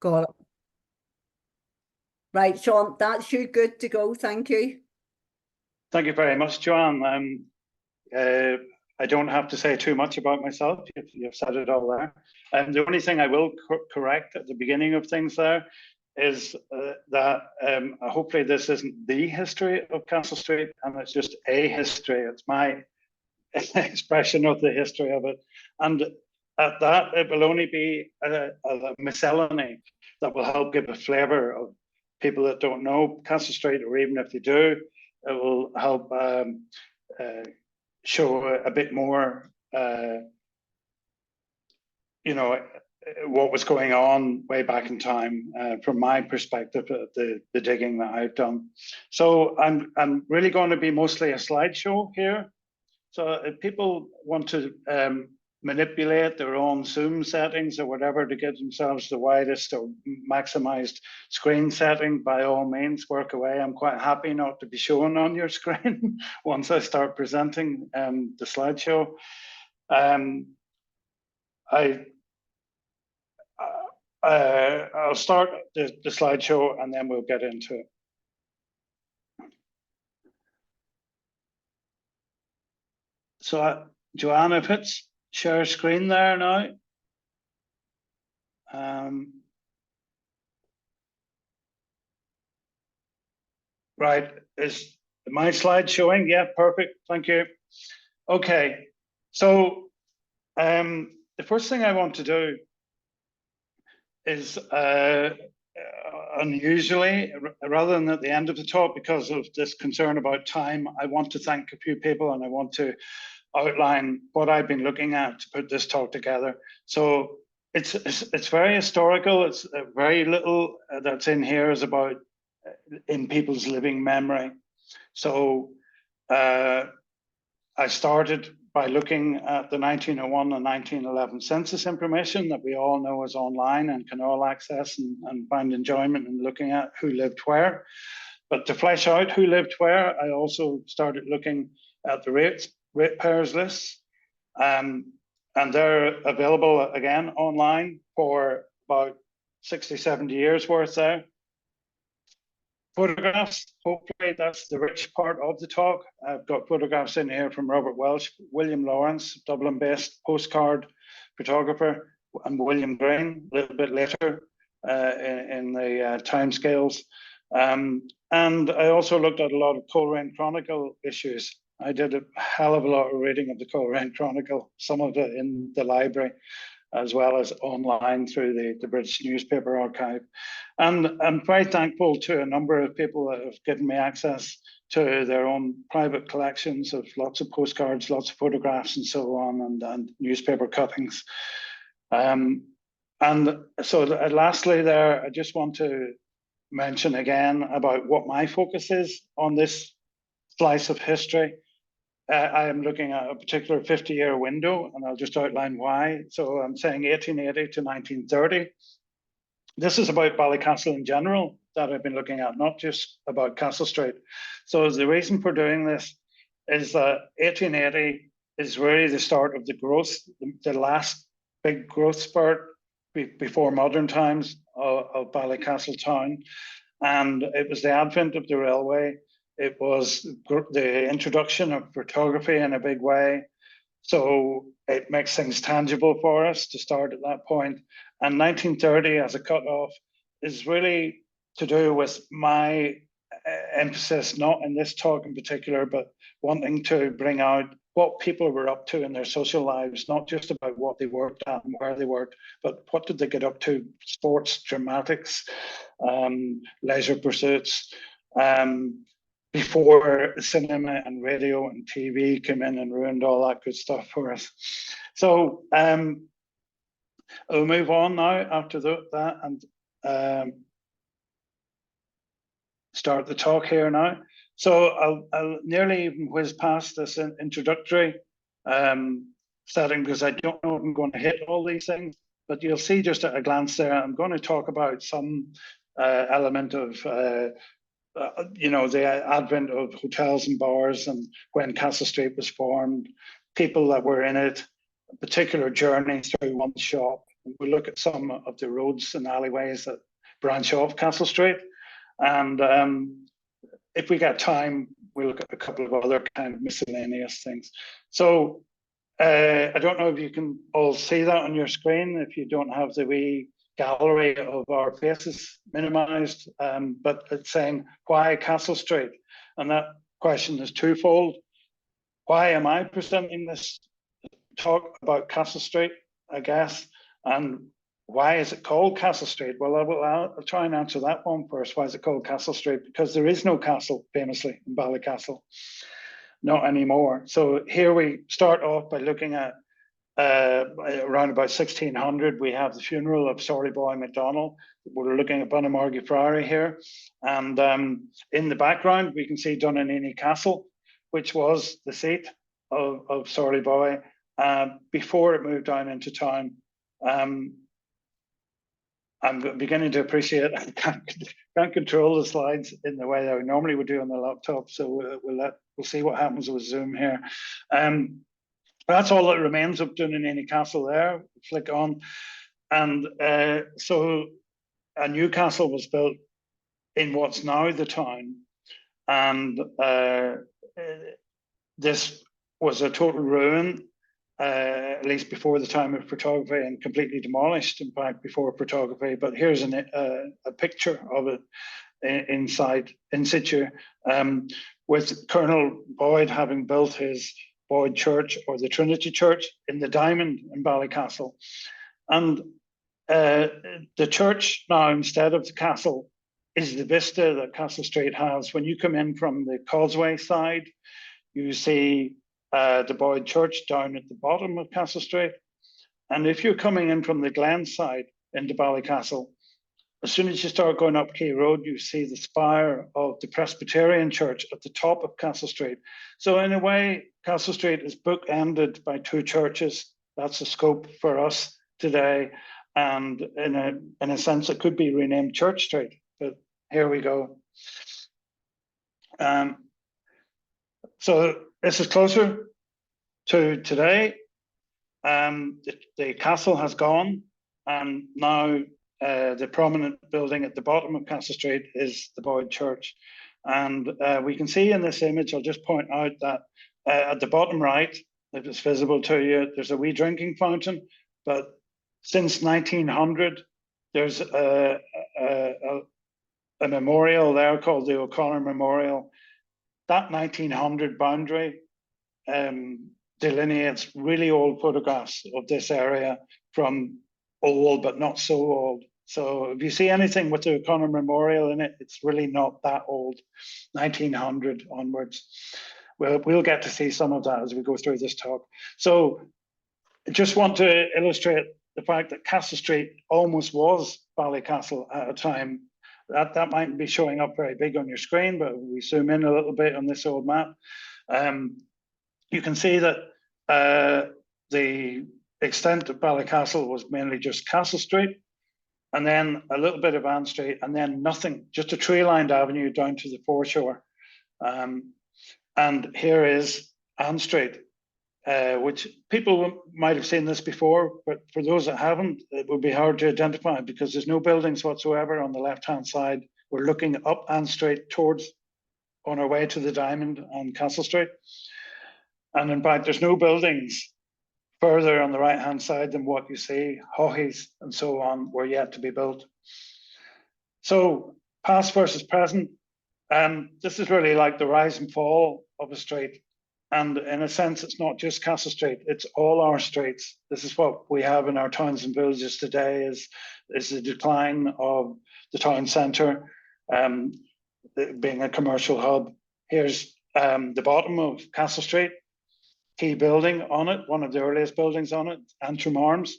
Got it. Right, Sean, that's you good to go. Thank you. Thank you very much, Joanne. I don't have to say too much about myself. You've said it all there. The only thing I will correct at the beginning of things there is that hopefully this isn't the history of Castle Street, and it's just a history. It's my expression of the history of it. And at that, it will only be a miscellany that will help give a flavour of people that don't know Castle Street, or even if they do, it will help show a bit more, what was going on way back in time from my perspective, the digging that I've done. So I'm really going to be mostly a slideshow here. So if people want to manipulate their own Zoom settings or whatever to get themselves the widest or maximized screen setting, by all means, work away. I'm quite happy not to be shown on your screen once I start presenting the slideshow. I'll start the slideshow and then we'll get into it. So Joanne, if it's share screen there now. Right, is my slide showing? Yeah, perfect, thank you. Okay, so the first thing I want to do is unusually, rather than at the end of the talk, because of this concern about time, I want to thank a few people and I want to outline what I've been looking at to put this talk together. So it's very historical. It's very little that's in here is about in people's living memory. So I started by looking at the 1901 and 1911 census information that we all know is online and can all access and find enjoyment in looking at who lived where. But to flesh out who lived where, I also started looking at the ratepayers lists. And they're available again online for about 60, 70 years worth there. Photographs, hopefully that's the rich part of the talk. I've got photographs in here from Robert Welsh, William Lawrence, Dublin-based postcard photographer, and William Green a little bit later in the timescales. And I also looked at a lot of Coleraine Chronicle issues. I did a hell of a lot of reading of the Coleraine Chronicle, some of it in the library, as well as online through the British Newspaper Archive. And I'm very thankful to a number of people that have given me access to their own private collections of lots of postcards, lots of photographs and so on, and newspaper cuttings. And so lastly there, I just want to mention again about what my focus is on this slice of history. I am looking at a particular 50-year window, and I'll just outline why. So I'm saying 1880 to 1930. This is about Ballycastle in general that I've been looking at, not just about Castle Street. So the reason for doing this is that 1880 is really the start of the growth, the last big growth spurt before modern times of Ballycastle town. And it was the advent of the railway. It was the introduction of photography in a big way. So it makes things tangible for us to start at that point. And 1930 as a cutoff is really to do with my emphasis, not in this talk in particular, but wanting to bring out what people were up to in their social lives, not just about what they worked at and where they worked, but what did they get up to, sports, dramatics, leisure pursuits, before cinema and radio and TV came in and ruined all that good stuff for us. So I'll move on now after that and start the talk here now. So I'll nearly even whiz past this introductory setting because I don't know if I'm going to hit all these things, but you'll see just at a glance there, I'm going to talk about some element of the advent of hotels and bars and when Castle Street was formed, people that were in it, a particular journey through one shop, We'll look at some of the roads and alleyways that branch off Castle Street. And if we get time, we'll look at a couple of other kind of miscellaneous things. So I don't know if you can all see that on your screen, if you don't have the wee gallery of our faces minimized, but it's saying, why Castle Street? And that question is twofold. Why am I presenting this talk about Castle Street, I guess? And why is it called Castle Street? Well, I'll try and answer that one first. Why is it called Castle Street? Because there is no castle, famously, in Ballycastle. Not anymore. So here we start off by looking at around about 1600, we have the funeral of Sorry Boy McDonald. We're looking at Bunnamargy Friary here. And in the background, we can see Dunnanini Castle, which was the seat of Sorry Boy before it moved down into town. I'm beginning to appreciate I can't control the slides in the way that I normally would do on the laptop. So we'll see what happens with Zoom here. That's all that remains of Dunnanini Castle there. Flick on. And so a new castle was built in what's now the town. And this was a total ruin, at least before the time of photography, and completely demolished, in fact, before photography. But here's a picture of it inside, in situ, with Colonel Boyd having built his Boyd Church, or the Trinity Church, in the Diamond in Ballycastle. And the church now, instead of the castle, is the vista that Castle Street has. When you come in from the Causeway side, you see the Boyd Church down at the bottom of Castle Street. And if you're coming in from the Glynns side into Ballycastle, as soon as you start going up Quay Road, you see the spire of the Presbyterian Church at the top of Castle Street. So in a way, Castle Street is bookended by two churches. That's the scope for us today. And in a sense, it could be renamed Church Street, but here we go. So this is closer to today. The castle has gone, and now the prominent building at the bottom of Castle Street is the Boyd Church. And we can see in this image, I'll just point out that at the bottom right, if it's visible to you, there's a wee drinking fountain. But since 1900, there's a memorial there called the O'Connor Memorial. That 1900 boundary delineates really old photographs of this area from old but not so old. So if you see anything with the O'Connor Memorial in it, it's really not that old, 1900 onwards. We'll get to see some of that as we go through this talk. So I just want to illustrate the fact that Castle Street almost was Ballycastle at a time. That might be showing up very big on your screen, but we zoom in a little bit on this old map. You can see that the extent of Ballycastle was mainly just Castle Street, and then a little bit of Ann Street, and then nothing, just a tree-lined avenue down to the foreshore. And here is Ann Street, which people might have seen this before, but for those that haven't, it would be hard to identify because there's no buildings whatsoever on the left-hand side. We're looking up Ann Street towards, on our way to the Diamond and Castle Street. And in fact, there's no buildings further on the right-hand side than what you see. Hoggies and so on were yet to be built. So past versus present, this is really like the rise and fall of a street. And in a sense, it's not just Castle Street, it's all our streets. This is what we have in our towns and villages today is the decline of the town centre, being a commercial hub. Here's the bottom of Castle Street, key building on it, one of the earliest buildings on it, Antrim Arms.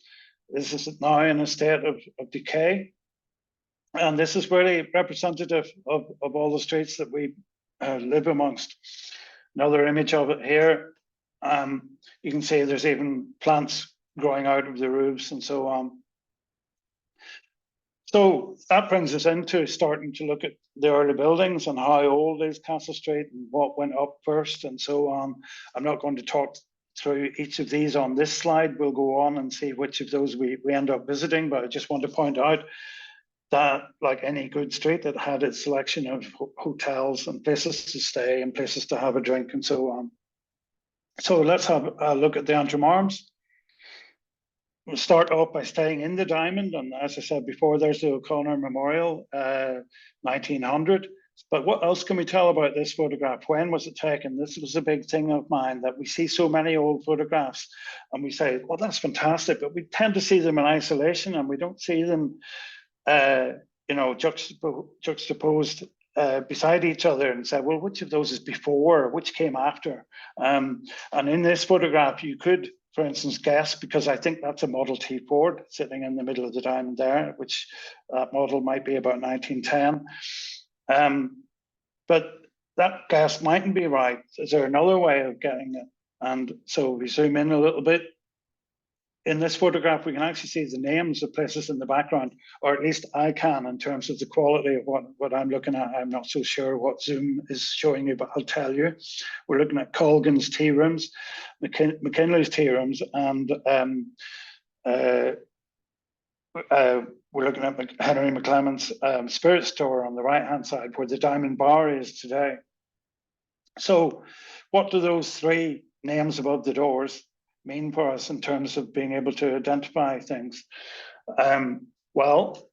This is now in a state of decay. And this is really representative of all the streets that we live amongst. Another image of it here. You can see there's even plants growing out of the roofs and so on. So that brings us into starting to look at the early buildings and how old is Castle Street and what went up first and so on. I'm not going to talk through each of these on this slide. We'll go on and see which of those we end up visiting, but I just want to point out that, like any good street, it had its selection of hotels and places to stay and places to have a drink and so on. So let's have a look at the Antrim Arms. We'll start off by staying in the Diamond, and as I said before, there's the O'Connor Memorial, 1900. But what else can we tell about this photograph? When was it taken? This was a big thing of mine, that we see so many old photographs and we say, well, that's fantastic, but we tend to see them in isolation and we don't see them juxtaposed beside each other and say, well, which of those is before, which came after? And in this photograph, you could, for instance, guess, because I think that's a Model T Ford sitting in the middle of the Diamond there, which that model might be about 1910. But that guess mightn't be right. Is there another way of getting it? And so we zoom in a little bit. In this photograph, we can actually see the names of places in the background, or at least I can, in terms of the quality of what I'm looking at. I'm not so sure what Zoom is showing you, but I'll tell you. We're looking at Colgan's tea rooms, McKinley's tea rooms, and we're looking at Henry McClement's spirit store on the right-hand side, where the Diamond Bar is today. So what do those three names above the doors mean for us in terms of being able to identify things? Well,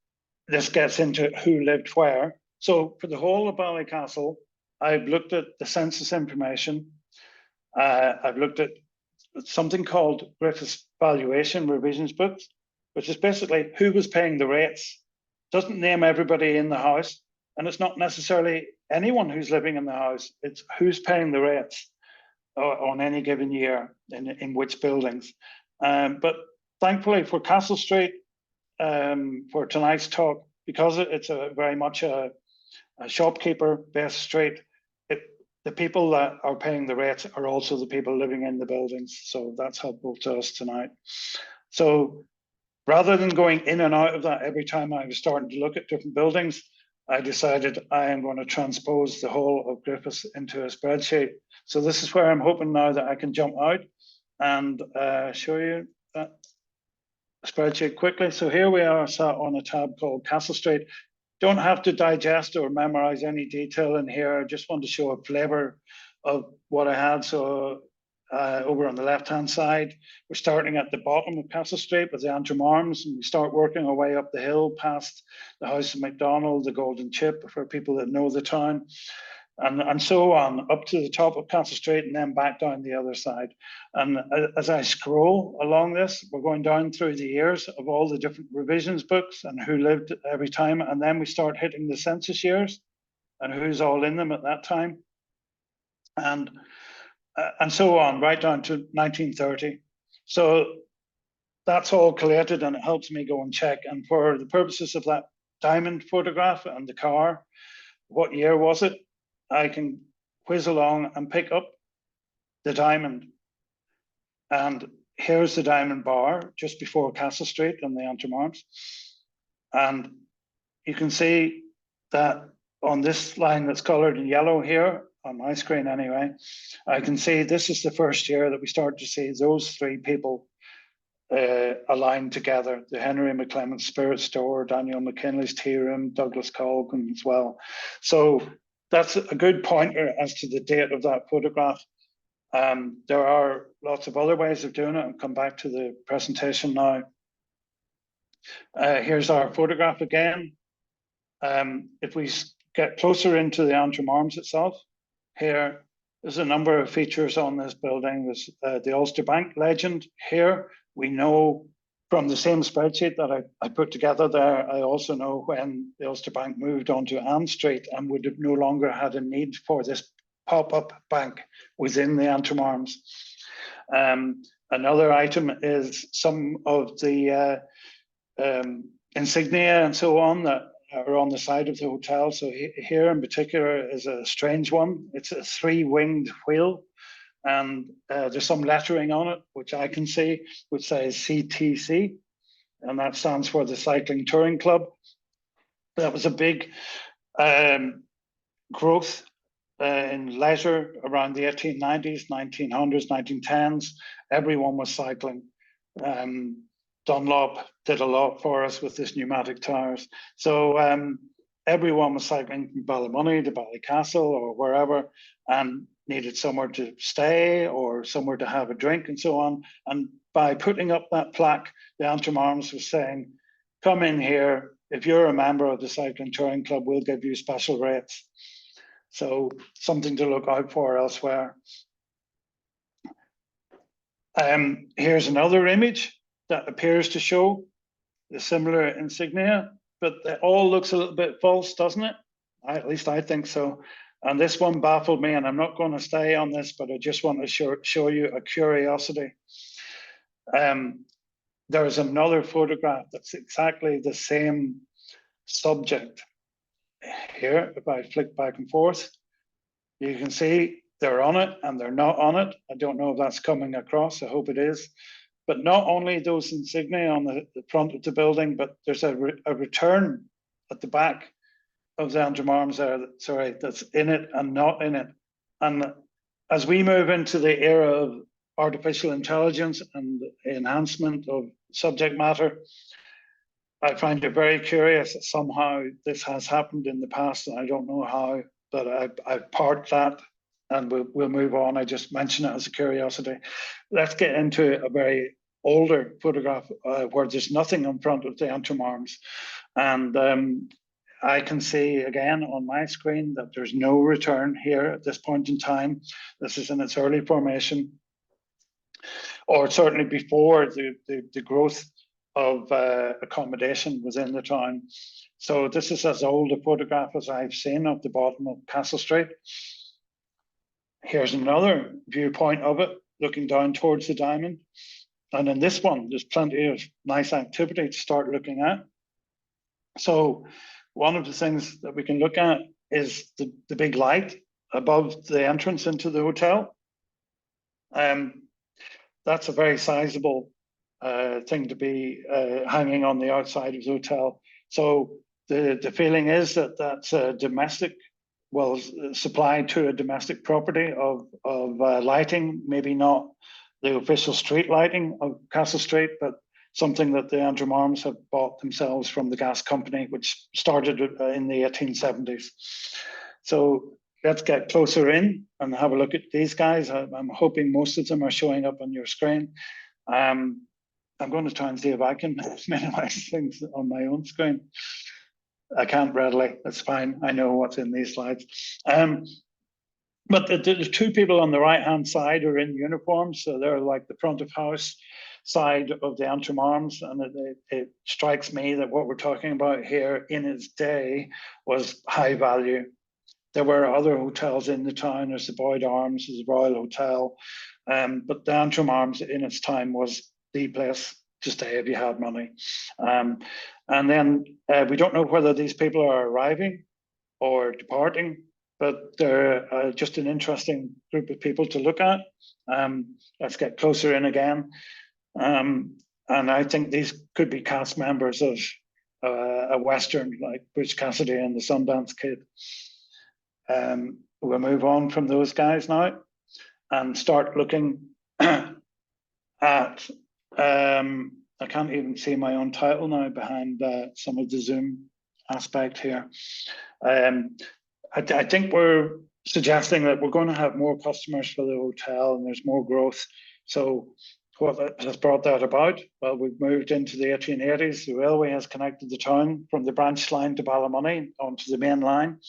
this gets into who lived where. So for the whole of Ballycastle, I've looked at the census information. I've looked at something called Griffith's Valuation Revisions Books, which is basically who was paying the rates. Doesn't name everybody in the house, and it's not necessarily anyone who's living in the house. It's who's paying the rates on any given year in which buildings. But thankfully for Castle Street, for tonight's talk, because it's a very much a shopkeeper-based street, the people that are paying the rates are also the people living in the buildings. So that's helpful to us tonight. So rather than going in and out of that every time I was starting to look at different buildings, I decided I am going to transpose the whole of Griffiths into a spreadsheet. So this is where I'm hoping now that I can jump out and show you that spreadsheet quickly. So here we are sat on a tab called Castle Street. Don't have to digest or memorize any detail in here. I just want to show a flavor of what I had. So over on the left-hand side, we're starting at the bottom of Castle Street with the Antrim Arms, and we start working our way up the hill past the House of McDonald, the Golden Chip, for people that know the town, and so on, up to the top of Castle Street and then back down the other side. And as I scroll along this, we're going down through the years of all the different revisions books and who lived every time, and then we start hitting the census years and who's all in them at that time. And so on, right down to 1930. So that's all collated, and it helps me go and check. And for the purposes of that diamond photograph and the car, what year was it? I can whiz along and pick up the diamond. And here's the Diamond Bar just before Castle Street and the Antrim Arms. And you can see that on this line that's colored in yellow here, on my screen anyway, I can see this is the first year that we start to see those three people aligned together. The Henry McClement Spirit Store, Daniel McKinley's Tea Room, Douglas Colgan as well. So that's a good pointer as to the date of that photograph. There are lots of other ways of doing it. I'll come back to the presentation now. Here's our photograph again. If we get closer into the Antrim Arms itself, here, there's a number of features on this building. There's the Ulster Bank legend here. We know from the same spreadsheet that I put together there, I also know when the Ulster Bank moved onto Ann Street and would have no longer had a need for this pop-up bank within the Antrim Arms. Another item is some of the insignia and so on that are on the side of the hotel. So here in particular is a strange one. It's a three-winged wheel, and there's some lettering on it, which I can see, which says CTC, and that stands for the Cycling Touring Club. That was a big growth in leisure around the 1890s, 1900s, 1910s, everyone was cycling. Dunlop did a lot for us with this pneumatic tires. So everyone was cycling from Ballymoney to Ballycastle or wherever, and needed somewhere to stay or somewhere to have a drink and so on. And by putting up that plaque, the Antrim Arms was saying, come in here. If you're a member of the Cycling Touring Club, we'll give you special rates. So something to look out for elsewhere. Here's another image that appears to show the similar insignia, but it all looks a little bit false, doesn't it? At least I think so. And this one baffled me, and I'm not going to stay on this, but I just want to show you a curiosity. There's another photograph that's exactly the same subject. Here, if I flick back and forth, you can see they're on it and they're not on it. I don't know if that's coming across. I hope it is. But not only those insignia on the front of the building, but there's a return at the back of the Antrim Arms there, that's in it and not in it. And as we move into the era of artificial intelligence and enhancement of subject matter, I find it very curious that somehow this has happened in the past, and I don't know how, but I've parked that and we'll move on. I just mention it as a curiosity. Let's get into a very older photograph where there's nothing in front of the Antrim Arms. And I can see again on my screen that there's no return here at this point in time. This is in its early formation, or certainly before the growth of accommodation within the town. So this is as old a photograph as I've seen of the bottom of Castle Street. Here's another viewpoint of it, looking down towards the diamond. And in this one, there's plenty of nice activity to start looking at. So one of the things that we can look at is the big light above the entrance into the hotel. That's a very sizable thing to be hanging on the outside of the hotel. So the feeling is that that's a domestic, well, supplied to a domestic property of lighting, maybe not the official street lighting of Castle Street, but something that the Antrim Arms have bought themselves from the gas company, which started in the 1870s. So let's get closer in and have a look at these guys. I'm hoping most of them are showing up on your screen. I'm going to try and see if I can minimize things on my own screen. I can't readily, that's fine. I know what's in these slides. But the two people on the right-hand side are in uniform, so they're like the front of house side of the Antrim Arms, and it strikes me that what we're talking about here in its day was high value. There were other hotels in the town. There's the Boyd Arms, there's the Royal Hotel, but the Antrim Arms in its time was the place to stay if you had money. And then we don't know whether these people are arriving or departing, but they're just an interesting group of people to look at. Let's get closer in again. And I think these could be cast members of a Western like Butch Cassidy and the Sundance Kid. We'll move on from those guys now and start looking at, I can't even see my own title now behind some of the Zoom aspect here. I think we're suggesting that we're going to have more customers for the hotel and there's more growth. So what has brought that about? Well, we've moved into the 1880s. The railway has connected the town from the branch line to Ballymoney onto the main line.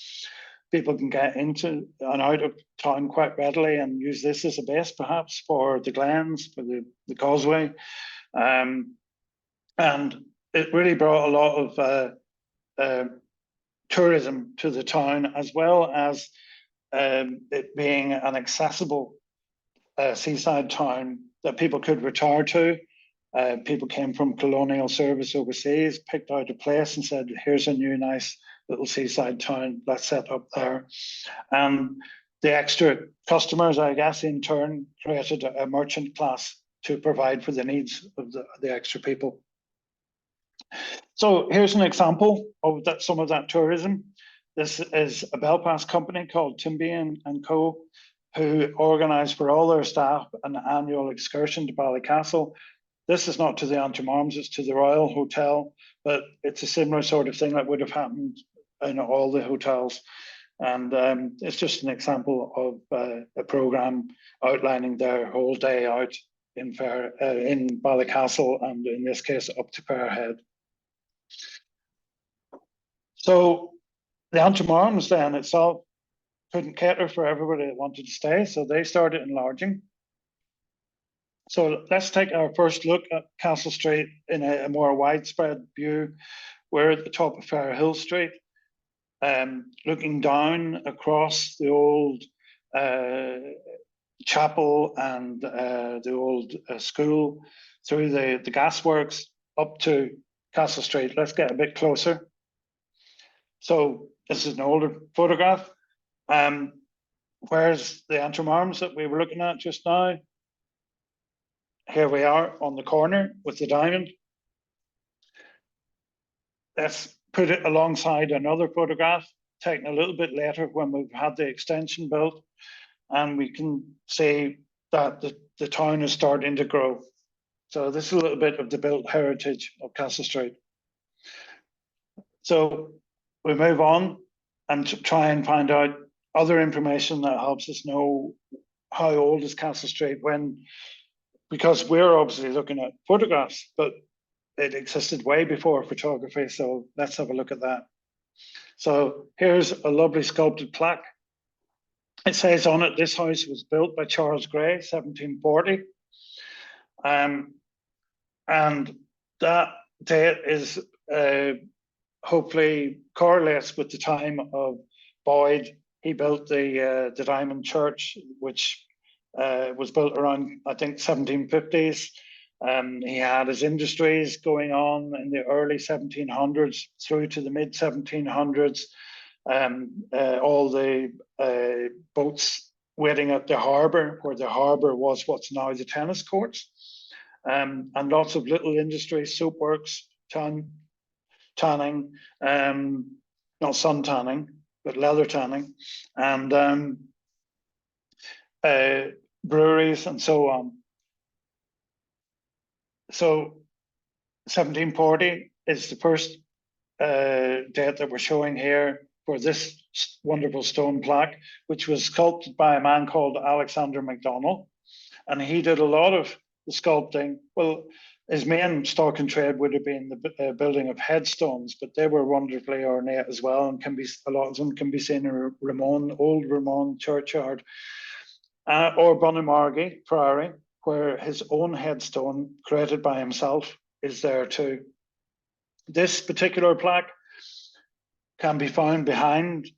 People can get into and out of town quite readily and use this as a base perhaps for the Glynns, for the Causeway. And it really brought a lot of tourism to the town, as well as it being an accessible seaside town that people could retire to. People came from colonial service overseas, picked out a place and said, here's a new nice little seaside town, let's set up there. And the extra customers, I guess, in turn created a merchant class to provide for the needs of the extra people. So here's an example of some of that tourism. This is a Belfast company called Timby and Co, who organise for all their staff an annual excursion to Ballycastle. This is not to the Antrim Arms, it's to the Royal Hotel, but it's a similar sort of thing that would have happened in all the hotels. And it's just an example of a programme outlining their whole day out in Ballycastle, and in this case up to Fairhead. So the Antrim Arms then itself couldn't cater for everybody that wanted to stay, so they started enlarging. So let's take our first look at Castle Street in a more widespread view. We're at the top of Fairhill Street, looking down across the old chapel and the old school, through the gasworks up to Castle Street. Let's get a bit closer. So this is an older photograph. Where's the Antrim Arms that we were looking at just now? Here we are on the corner with the diamond. Let's put it alongside another photograph taken a little bit later when we've had the extension built, and we can see that the town is starting to grow. So this is a little bit of the built heritage of Castle Street. So we move on and try and find out other information that helps us know how old is Castle Street, because we're obviously looking at photographs, but it existed way before photography. So let's have a look at that. So here's a lovely sculpted plaque. It says on it, this house was built by Charles Gray, 1740. And that date is hopefully correlates with the time of Boyd. He built the Diamond Church, which was built around, I think, 1750s. He had his industries going on in the early 1700s through to the mid 1700s. All the boats waiting at the harbour, where the harbour was what's now the tennis courts, and lots of little industries, soapworks, tanning, not sun tanning, but leather tanning, and breweries and so on. So 1740 is the first date that we're showing here for this wonderful stone plaque, which was sculpted by a man called Alexander MacDonald. And he did a lot of the sculpting. Well, his main stock and trade would have been the building of headstones, but they were wonderfully ornate as well, and a lot of them can be seen in Old Ramon Churchyard, or Bonnemargy Priory, where his own headstone, created by himself, is there too. This particular plaque can be found behind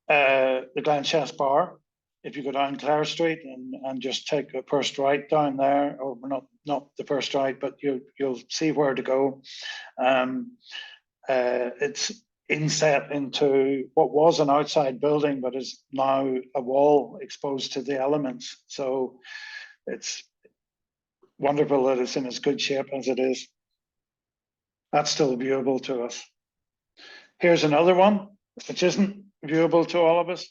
the Glenchess Bar. If you go down Clare Street and just take a first right down there, or not the first right, but you'll see where to go. It's inset into what was an outside building, but is now a wall exposed to the elements. So it's wonderful that it's in as good shape as it is. That's still viewable to us. Here's another one, which isn't viewable to all of us.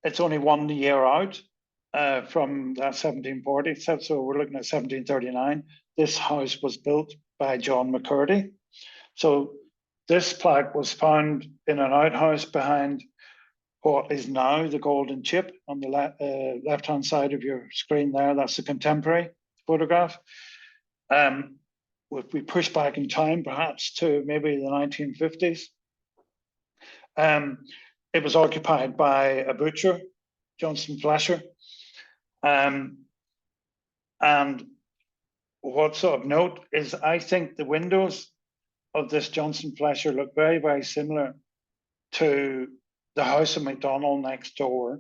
It's only 1 year out from that 1740. So we're looking at 1739. This house was built by John McCurdy. So this plaque was found in an outhouse behind what is now the Golden Chip on the left-hand side of your screen there. That's a contemporary photograph. If we push back in time, perhaps to maybe the 1950s, it was occupied by a butcher, Johnson Fletcher. And what's of note is I think the windows of this Johnson Fletcher look very, very similar to the house of MacDonald next door.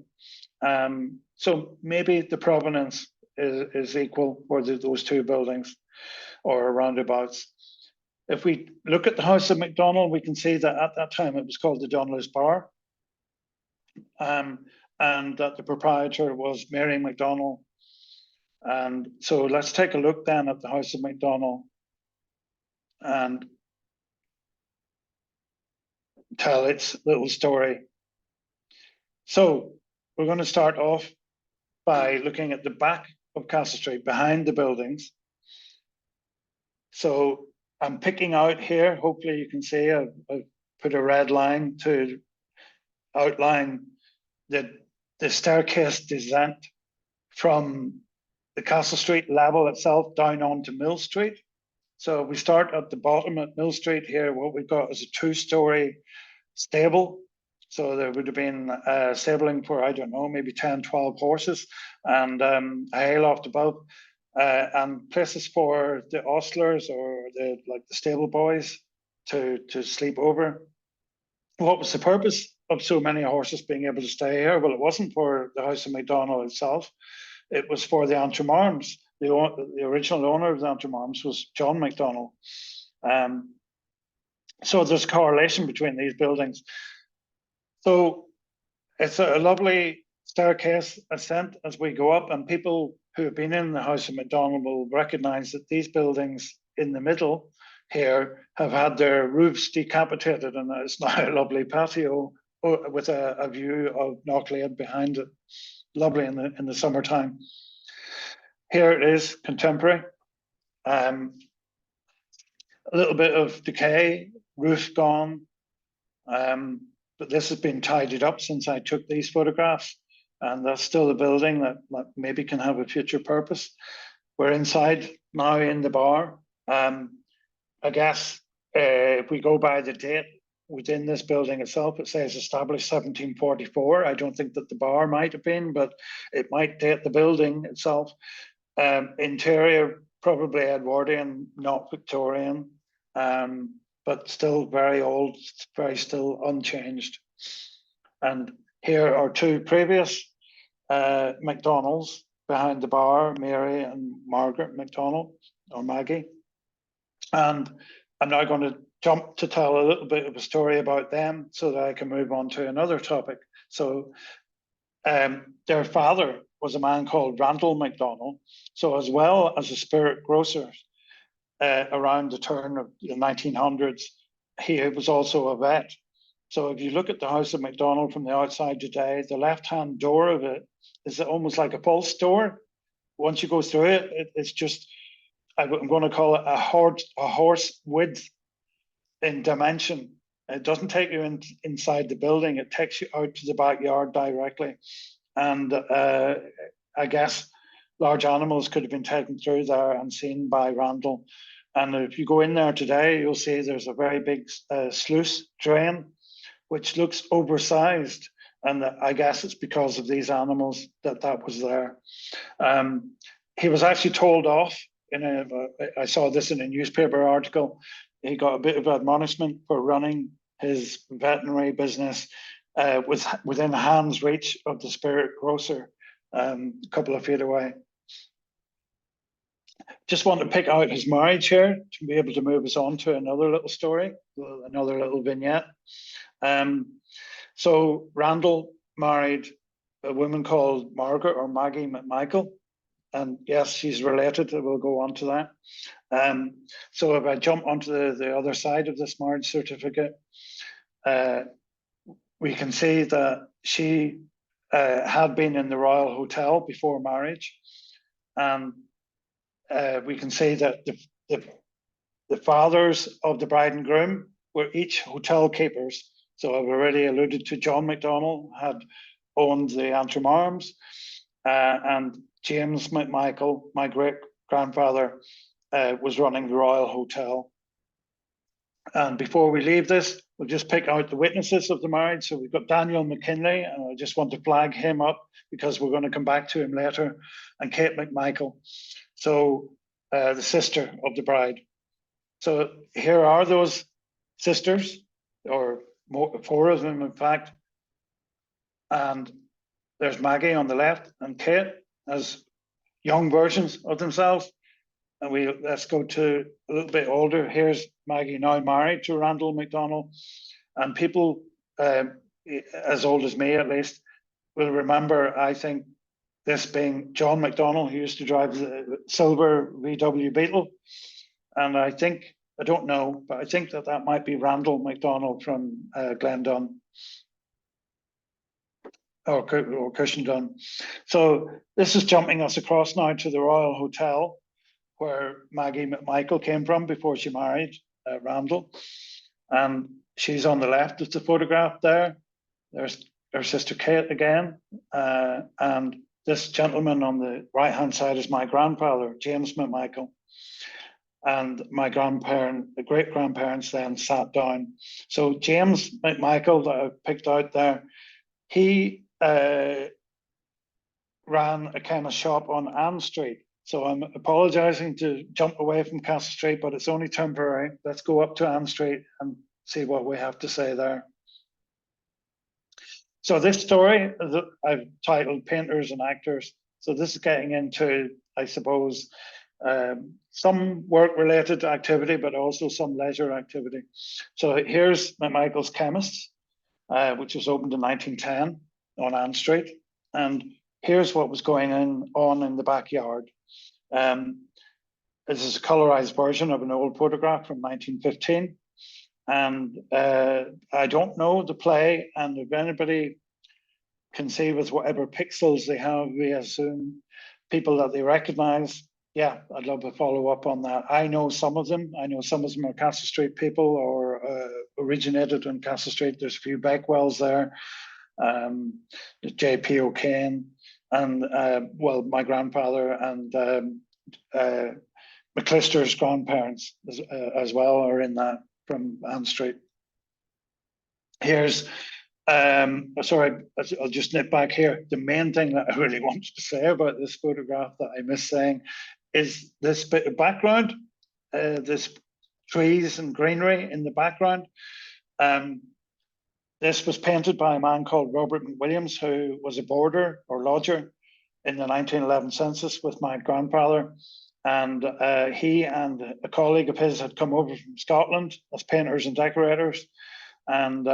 So maybe the provenance is equal for those two buildings or roundabouts. If we look at the house of MacDonald, we can see that at that time it was called the Donlew's Bar, and that the proprietor was Mary MacDonald. And so let's take a look then at the house of MacDonald. And tell its little story. So we're going to start off by looking at the back of Castle Street, behind the buildings. So I'm picking out here, hopefully you can see, I've put a red line to outline the staircase descent from the Castle Street level itself down onto Mill Street. So we start at the bottom at Mill Street here. What we've got is a two-story stable. So there would have been stabling for, I don't know, maybe 10, 12 horses, and a hayloft above, and places for the ostlers or the stable boys to sleep over. What was the purpose of so many horses being able to stay here? Well, it wasn't for the House of McDonald itself. It was for the Antrim Arms. The original owner of the Antrim Arms was John McDonald. So there's a correlation between these buildings. So it's a lovely staircase ascent as we go up, and people who have been in the House of McDonald will recognize that these buildings in the middle here have had their roofs decapitated, and it's now a lovely patio with a view of Knocklead behind it. Lovely in the summertime. Here it is, contemporary. A little bit of decay, roof gone, but this has been tidied up since I took these photographs, and that's still a building that maybe can have a future purpose. We're inside now in the bar. I guess if we go by the date within this building itself, it says established 1744. I don't think that the bar might have been, but it might date the building itself. Interior, probably Edwardian, not Victorian, but still very old, very still unchanged. And here are two previous McDonald's behind the bar, Mary and Margaret McDonald, or Maggie. And I'm now going to jump to tell a little bit of a story about them so that I can move on to another topic. So their father was a man called Randall McDonald. So as well as a spirit grocer around the turn of the 1900s, he was also a vet. So if you look at the House of McDonald from the outside today, the left-hand door of it is almost like a false door. Once you go through it, it's just, I'm going to call it a horse width in dimension. It doesn't take you inside the building. It takes you out to the backyard directly. And I guess large animals could have been taken through there and seen by Randall. And if you go in there today, you'll see there's a very big sluice drain, which looks oversized. And I guess it's because of these animals that was there. He was actually told off. I saw this in a newspaper article. He got a bit of admonishment for running his veterinary business within hand's reach of the spirit grocer, a couple of feet away. Just want to pick out his marriage here to be able to move us on to another little story, another little vignette. So Randall married a woman called Margaret or Maggie McMichael. And yes, she's related. We'll go on to that. So if I jump onto the other side of this marriage certificate, we can see that she had been in the Royal Hotel before marriage. And we can see that the fathers of the bride and groom were each hotel keepers. So I've already alluded to John McDonald had owned the Antrim Arms, and James McMichael, my great-grandfather, was running the Royal Hotel. And before we leave this, we'll just pick out the witnesses of the marriage. So we've got Daniel McKinley, and I just want to flag him up because we're going to come back to him later, and Kate McMichael, so the sister of the bride. So here are those sisters, or four of them, in fact. And there's Maggie on the left and Kate as young versions of themselves. And let's go to a little bit older. Here's Maggie now married to Randall McDonald. And people as old as me, at least, will remember, I think, this being John McDonald, who used to drive the silver VW Beetle. And I think I don't know, but I think that might be Randall MacDonald from Glendon or Cushendun. So this is jumping us across now to the Royal Hotel, where Maggie McMichael came from before she married Randall. And she's on the left of the photograph there. There's her sister Kate again. And this gentleman on the right-hand side is my grandfather, James McMichael. And my the great-grandparents then sat down. So James McMichael that I picked out there, he ran a kind of shop on Ann Street. So I'm apologizing to jump away from Castle Street, but it's only temporary. Let's go up to Ann Street and see what we have to say there. So this story I've titled Painters and Actors. So this is getting into, I suppose, some work-related activity, but also some leisure activity. So here's McMichael's Chemists, which was opened in 1910 on Ann Street. And here's what was going on in the backyard. This is a colorized version of an old photograph from 1915. And I don't know the play, and if anybody can see with whatever pixels they have, we assume people that they recognize. Yeah, I'd love to follow up on that. I know some of them. I know some of them are Castle Street people or originated on Castle Street. There's a few Beckwells there. J.P. O'Kane and, well, my grandfather and McClister's grandparents as well are in that from Ann Street. Here's, sorry, I'll just nip back here. The main thing that I really wanted to say about this photograph that I missed saying is this bit of background, this trees and greenery in the background. This was painted by a man called Robert McWilliams, who was a boarder or lodger in the 1911 census with my grandfather. And he and a colleague of his had come over from Scotland as painters and decorators. And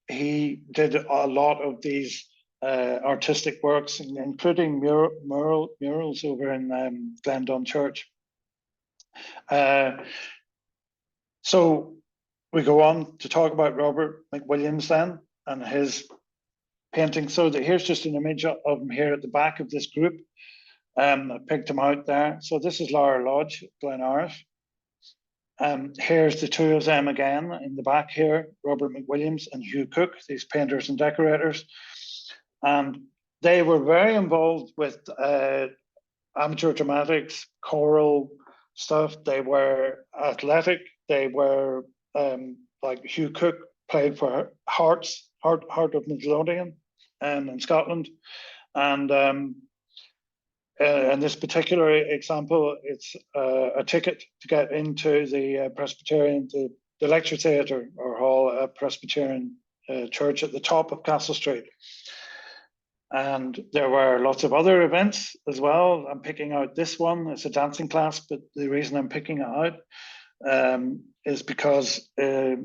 he did a lot of these artistic works, including murals over in Glendon Church. So we go on to talk about Robert McWilliams then and his painting. So here's just an image of him here at the back of this group. I picked him out there. So this is Laura Lodge, Glenariff. Here's the two of them again in the back here, Robert McWilliams and Hugh Cook, these painters and decorators. And they were very involved with amateur dramatics, choral stuff. They were athletic. They were like Hugh Cook played for Heart of Midlothian in Scotland. And in this particular example, it's a ticket to get into the Presbyterian, the lecture theatre or hall at Presbyterian Church at the top of Castle Street. And there were lots of other events as well. I'm picking out this one. It's a dancing class, but the reason I'm picking it out is because I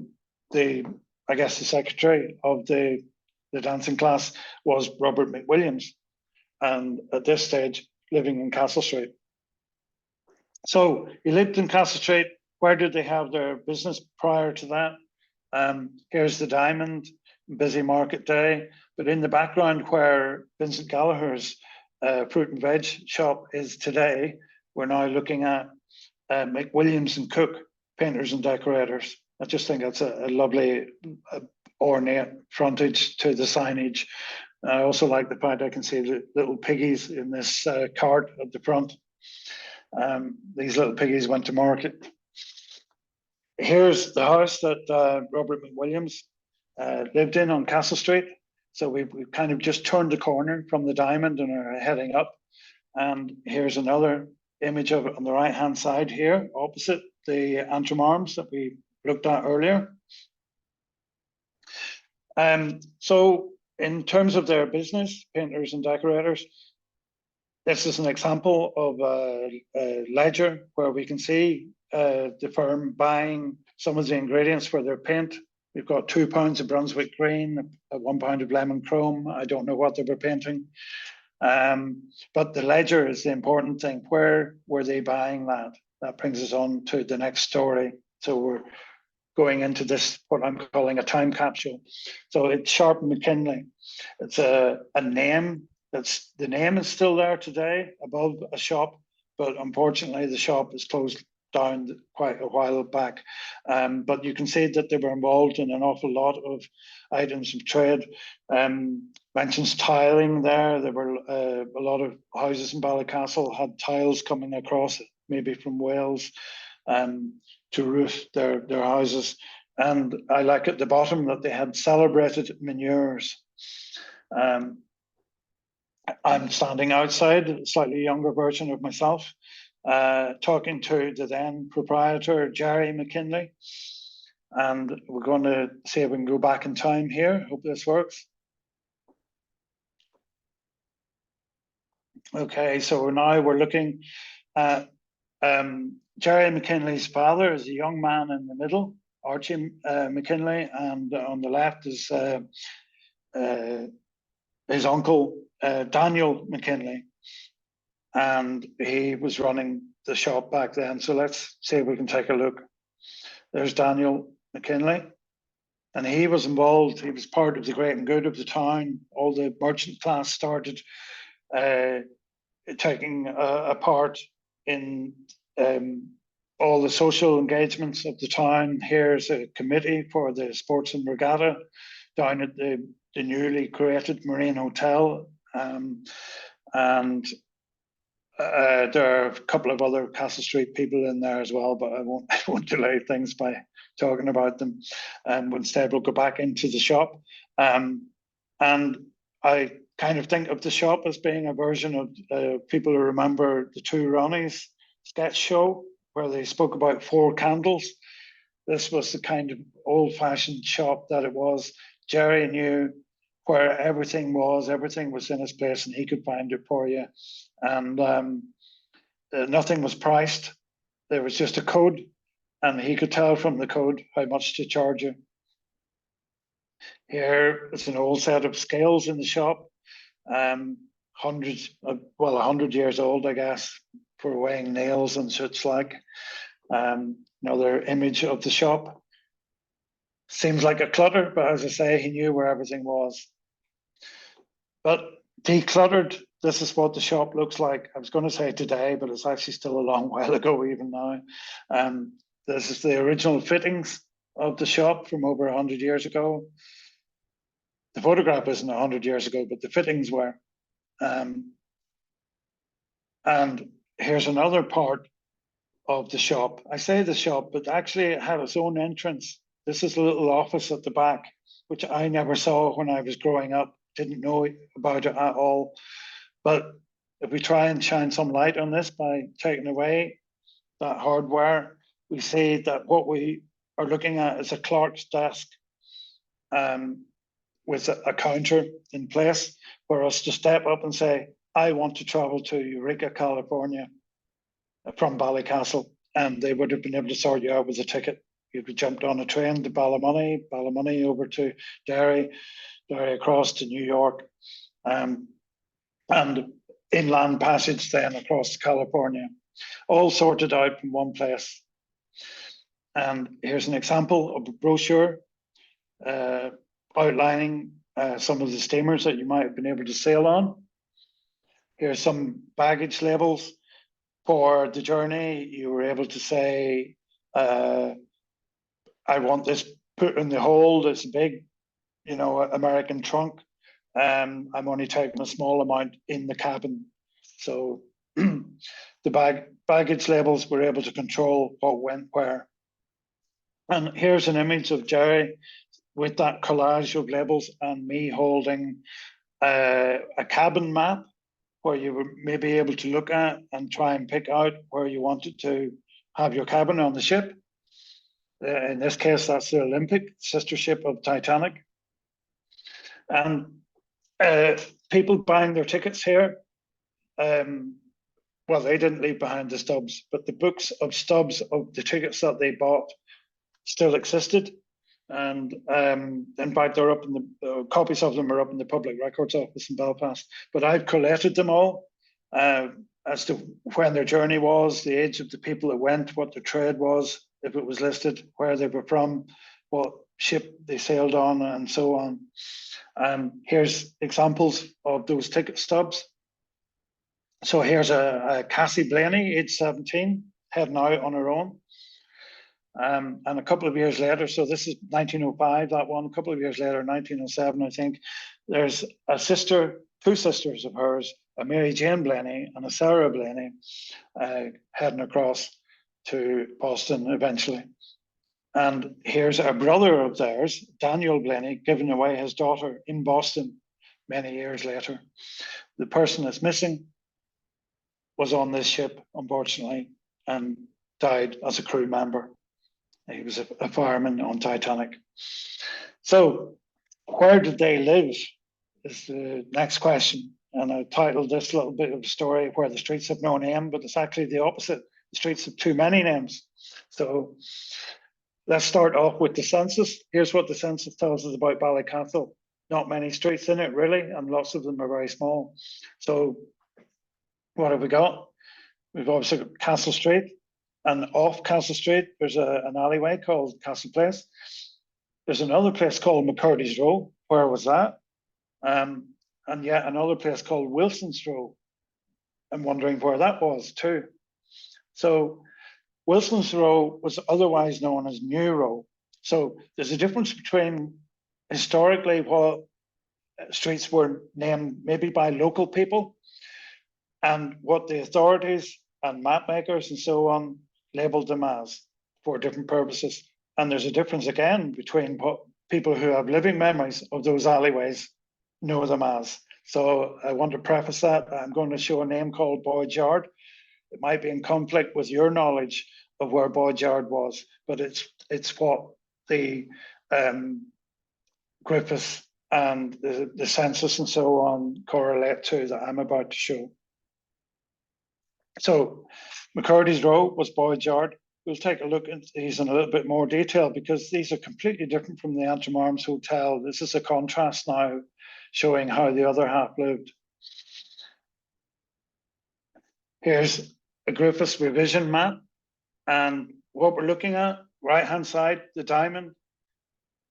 guess the secretary of the dancing class was Robert McWilliams, and at this stage living in Castle Street. So he lived in Castle Street. Where did they have their business prior to that? Here's the Diamond, busy market day, but in the background where Vincent Gallagher's fruit and veg shop is today, we're now looking at McWilliams and Cook, painters and decorators. I just think that's a lovely ornate frontage to the signage. I also like the fact I can see the little piggies in this cart at the front. These little piggies went to market. Here's the house that Robert McWilliams lived in on Castle Street. So we've kind of just turned the corner from the Diamond and are heading up. And here's another image of it on the right-hand side here, opposite the Antrim Arms that we looked at earlier. So in terms of their business, painters and decorators, this is an example of a ledger where we can see the firm buying some of the ingredients for their paint. We've got £2 of Brunswick green, £1 of lemon chrome. I don't know what they were painting. But the ledger is the important thing. Where were they buying that? that brings us on to the next story. So we're going into this, what I'm calling a time capsule. So it's Sharp McKinley. It's a name the name is still there today above a shop, but unfortunately the shop is closed down quite a while back. But you can see that they were involved in an awful lot of items of trade. Mentions tiling there. There were a lot of houses in Ballycastle had tiles coming across, maybe from Wales, to roof their houses. And I like at the bottom that they had celebrated manures. I'm standing outside, a slightly younger version of myself, talking to the then proprietor, Jerry McKinley. And we're going to see if we can go back in time here. Hope this works. Okay, so now we're looking at Jerry McKinley's father is a young man in the middle, Archie McKinley, and on the left is his uncle, Daniel McKinley, and he was running the shop back then. So let's see if we can take a look. There's Daniel McKinley, and he was involved. He was part of the great and good of the town. All the merchant class started taking a part in all the social engagements of the town. Here's a committee for the sports and regatta down at the newly created Marine Hotel. And there are a couple of other Castle Street people in there as well, but I won't delay things by talking about them. Instead, we'll go back into the shop. And I kind of think of the shop as being a version of people who remember the Two Ronnies sketch show, where they spoke about four candles. This was the kind of old-fashioned shop that it was. Jerry knew where everything was in its place, and he could find it for you. And nothing was priced. There was just a code, and he could tell from the code how much to charge you. Here is an old set of scales in the shop, 100 years old, I guess, for weighing nails and such like. Another image of the shop. Seems like a clutter, but as I say, he knew where everything was. But decluttered, this is what the shop looks like. I was going to say today, but it's actually still a long while ago even now. This is the original fittings of the shop from over 100 years ago. The photograph isn't 100 years ago, but the fittings were. And here's another part of the shop. I say the shop, but actually it had its own entrance. This is a little office at the back, which I never saw when I was growing up. Didn't know about it at all. But if we try and shine some light on this by taking away that hardware, we see that what we are looking at is a clerk's desk with a counter in place for us to step up and say, I want to travel to Eureka, California from Ballycastle. And they would have been able to sort you out with a ticket. You'd be jumped on a train to Ballymoney over to Derry across to New York, and inland passage then across to California, all sorted out from one place. And here's an example of a brochure outlining some of the steamers that you might have been able to sail on. Here's some baggage labels for the journey. You were able to say, I want this put in the hold. It's a big, American trunk. I'm only taking a small amount in the cabin. So the baggage labels were able to control what went where. And here's an image of Jerry with that collage of labels and me holding a cabin map where you were maybe able to look at and try and pick out where you wanted to have your cabin on the ship. In this case, that's the Olympic, sister ship of Titanic. And people buying their tickets here, well, they didn't leave behind the stubs, but the books of stubs of the tickets that they bought still existed. And in fact, they're up in the copies of them are up in the Public Records Office in Belfast. But I've collated them all. as to when their journey was, the age of the people that went, what their trade was, if it was listed, where they were from, what ship they sailed on, and so on. Here's examples of those ticket stubs. So here's a Cassie Blaney, age 17, heading out on her own. And a couple of years later, so this is 1905, that one, a couple of years later, 1907, I think, there's a sister, two sisters of hers, a Mary Jane Blaney and a Sarah Blaney, heading across to Boston eventually. And here's a brother of theirs, Daniel Blaney, giving away his daughter in Boston many years later. The person that's missing was on this ship, unfortunately, and died as a crew member. He was a fireman on Titanic. So where did they live is the next question. And I titled this little bit of a story, Where the Streets Have No Name, but it's actually the opposite. The streets have too many names. So let's start off with the census. Here's what the census tells us about Ballycastle. Not many streets in it, really, and lots of them are very small. So what have we got? We've obviously got Castle Street, and off Castle Street, there's an alleyway called Castle Place. There's another place called McCurdy's Row. Where was that? And yet another place called Wilson's Row. I'm wondering where that was too. So Wilson's Row was otherwise known as New Row. So there's a difference between historically what streets were named maybe by local people and what the authorities and map makers and so on labeled them as for different purposes. And there's a difference again between what people who have living memories of those alleyways know them as. So I want to preface that. I'm going to show a name called Boyd's Yard. It might be in conflict with your knowledge of where Boyd's Yard was, but it's what the Griffiths and the census and so on correlate to that I'm about to show. So McCurdy's Row was Boyd's Yard. We'll take a look at these in a little bit more detail because these are completely different from the Antrim Arms Hotel. This is a contrast now showing how the other half lived. Here's a Griffiths revision map. And what we're looking at, right-hand side, the diamond,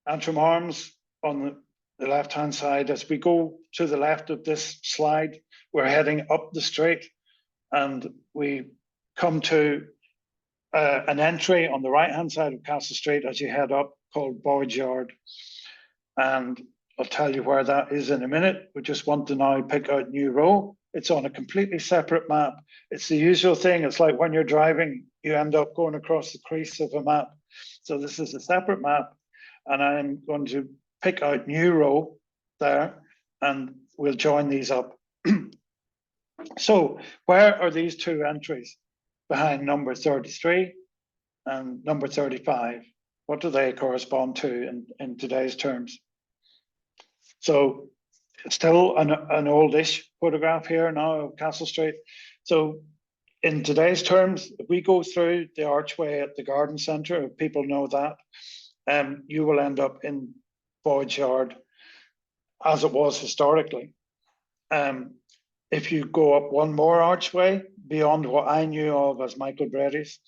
Antrim Arms on the left-hand side. As we go to the left of this slide, we're heading up the street and we come to an entry on the right-hand side of Castle Street as you head up called Boyd's Yard. And I'll tell you where that is in a minute. We just want to now pick out New Row. It's on a completely separate map. It's the usual thing. It's like when you're driving, you end up going across the crease of a map. So this is a separate map. And I'm going to pick out New Row there and we'll join these up. So where are these two entries behind number 33 and number 35? What do they correspond to in today's terms? So it's still an oldish photograph here now of Castle Street. So in today's terms, if we go through the archway at the garden centre, if people know that, you will end up in Boyd's Yard as it was historically. If you go up one more archway beyond what I knew of as Michael Brady's,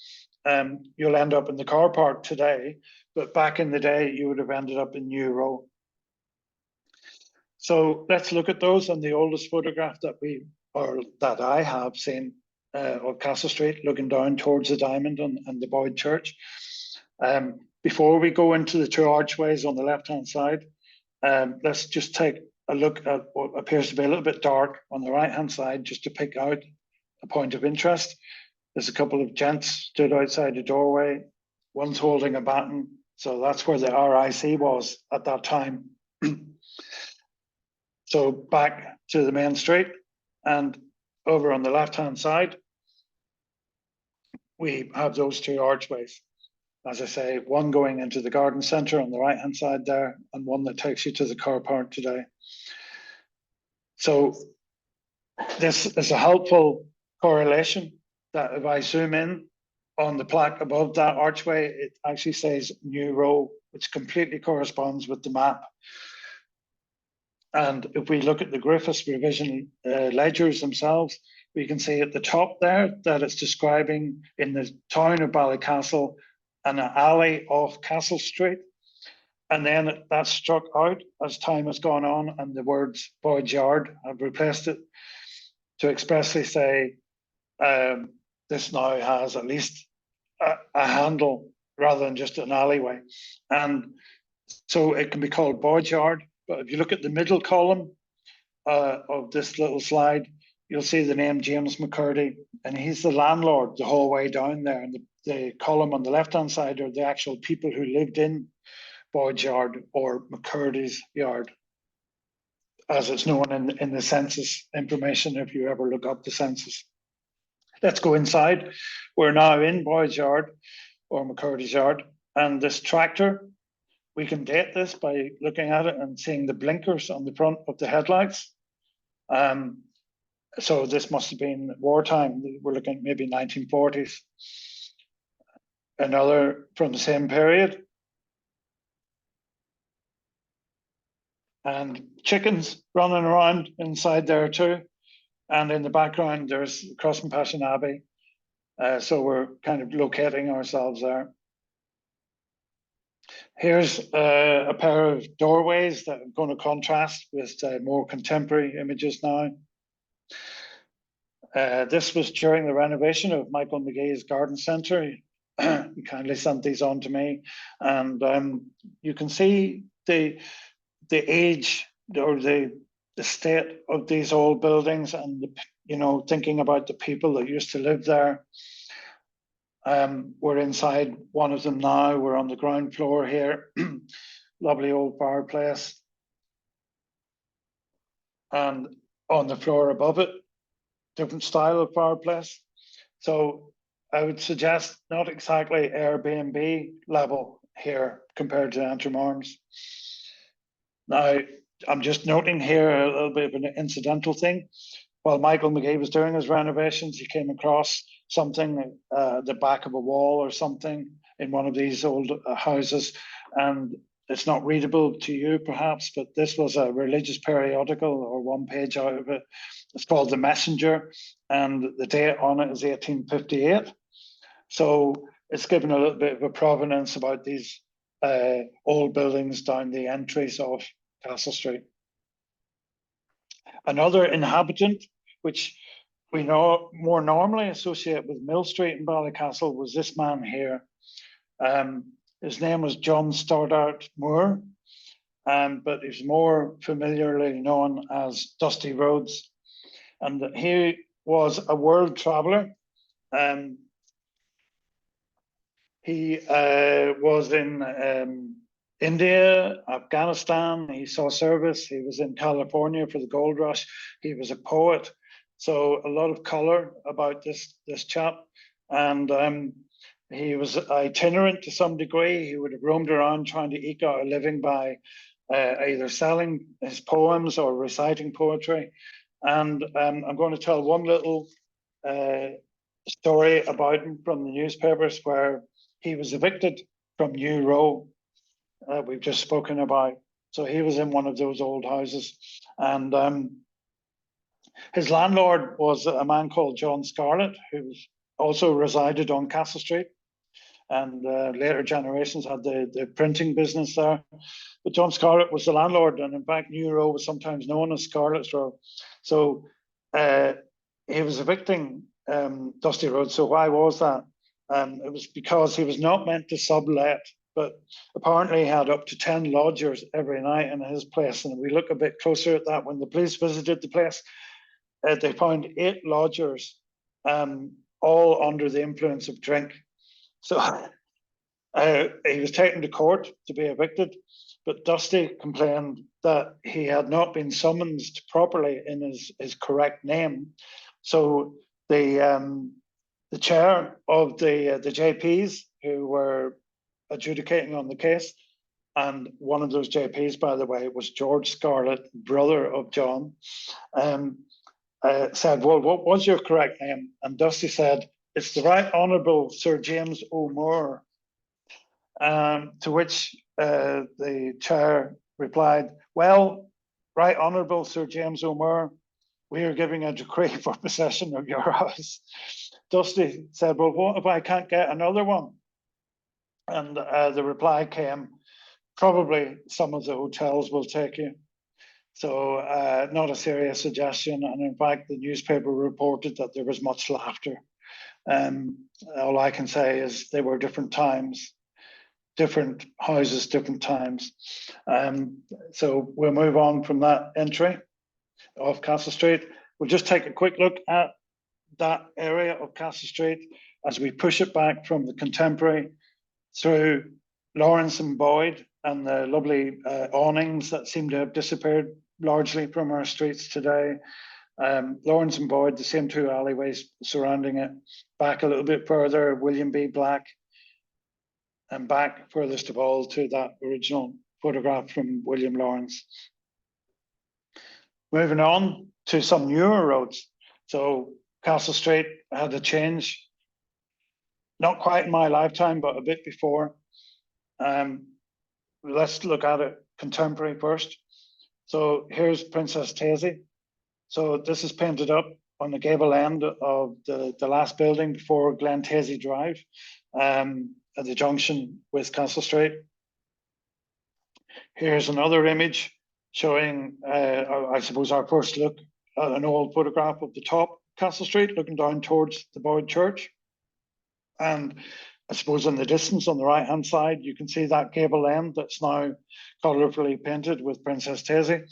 you'll end up in the car park today, but back in the day, you would have ended up in New Row. So let's look at those on the oldest photograph that I have seen of Castle Street, looking down towards the diamond and the Boyd Church. Before we go into the two archways on the left-hand side, let's just take a look at what appears to be a little bit dark on the right-hand side, just to pick out a point of interest. There's a couple of gents stood outside the doorway. One's holding a baton. So that's where the RIC was at that time. So back to the main street and over on the left-hand side, we have those two archways. As I say, one going into the garden centre on the right-hand side there and one that takes you to the car park today. So this is a helpful correlation that if I zoom in on the plaque above that archway, it actually says New Row, which completely corresponds with the map. And if we look at the Griffiths revision ledgers themselves, we can see at the top there that it's describing in the town of Ballycastle an alley off Castle Street. And then that's struck out as time has gone on, and the words Boyd's Yard have replaced it to expressly say this now has at least a handle rather than just an alleyway. And so it can be called Boyd's Yard. But if you look at the middle column of this little slide, you'll see the name James McCurdy, and he's the landlord the whole way down there. And the column on the left-hand side are the actual people who lived in Boyd's Yard, or McCurdy's Yard, as it's known in the census information, if you ever look up the census. Let's go inside. We're now in Boyd's Yard, or McCurdy's Yard, and this tractor, we can date this by looking at it and seeing the blinkers on the front of the headlights. So this must have been wartime. We're looking at maybe 1940s. Another from the same period. And chickens running around inside there too. And in the background, there's Crosscompassion Abbey. So we're kind of locating ourselves there. Here's a pair of doorways that are going to contrast with more contemporary images now. This was during the renovation of Michael McGee's garden centre. He kindly sent these on to me. And you can see the age or the state of these old buildings, and thinking about the people that used to live there. We're inside one of them now. We're on the ground floor here. Lovely old fireplace. And on the floor above it, different style of fireplace. So I would suggest not exactly Airbnb level here compared to Antrim Arms. Now, I'm just noting here a little bit of an incidental thing. While Michael McGee was doing his renovations, he came across something at the back of a wall or something in one of these old houses. And it's not readable to you, perhaps, but this was a religious periodical, or one page out of it. It's called The Messenger, and the date on it is 1858. So it's given a little bit of a provenance about these old buildings down the entries of Castle Street. Another inhabitant, which we know more normally associate with Mill Street in Ballycastle, was this man here. His name was John Stoddart Moore, but he's more familiarly known as Dusty Rhodes. And he was a world traveller. He was in India, Afghanistan. He saw service. He was in California for the gold rush. He was a poet. So a lot of colour about this chap. And he was itinerant to some degree. He would have roamed around trying to eke out a living by either selling his poems or reciting poetry. And I'm going to tell one little story about him from the newspapers, where he was evicted from New Row that we've just spoken about. So he was in one of those old houses. And his landlord was a man called John Scarlett, who also resided on Castle Street. And later generations had the printing business there. But John Scarlett was the landlord, and in fact, New Row was sometimes known as Scarlett's Row. So he was evicting Dusty Road. So why was that? It was because he was not meant to sublet, but apparently he had up to 10 lodgers every night in his place. And we look a bit closer at that. When the police visited the place, they found 8 lodgers, all under the influence of drink. So he was taken to court to be evicted, but Dusty complained that he had not been summoned properly in his correct name. So the chair of the JPs who were adjudicating on the case, and one of those JPs, by the way, was George Scarlett, brother of John, said, well, what was your correct name? And Dusty said, it's the Right Honourable Sir James O'Moore. To which the chair replied, well, Right Honourable Sir James O'Moore, we are giving a decree for possession of your house. Dusty said, well, what if I can't get another one? And the reply came, probably some of the hotels will take you. So not a serious suggestion. And in fact, the newspaper reported that there was much laughter. All I can say is they were different times, different houses, different times. So we'll move on from that entry of Castle Street. We'll just take a quick look at that area of Castle Street as we push it back from the contemporary through Lawrence and Boyd and the lovely awnings that seem to have disappeared largely from our streets today. Lawrence and Boyd, the same two alleyways surrounding it, back a little bit further, William B. Black, and back furthest of all to that original photograph from William Lawrence. Moving on to some newer roads. So Castle Street had a change, not quite in my lifetime, but a bit before. Let's look at it contemporary first. So here's Princess Taisy. So this is painted up on the gable end of the last building before Glen Taisy Drive, at the junction with Castle Street. Here's another image showing, I suppose, our first look at an old photograph of the top Castle Street, looking down towards the Boyd Church. And I suppose in the distance on the right-hand side, you can see that gable end that's now colourfully painted with Princess Taisy.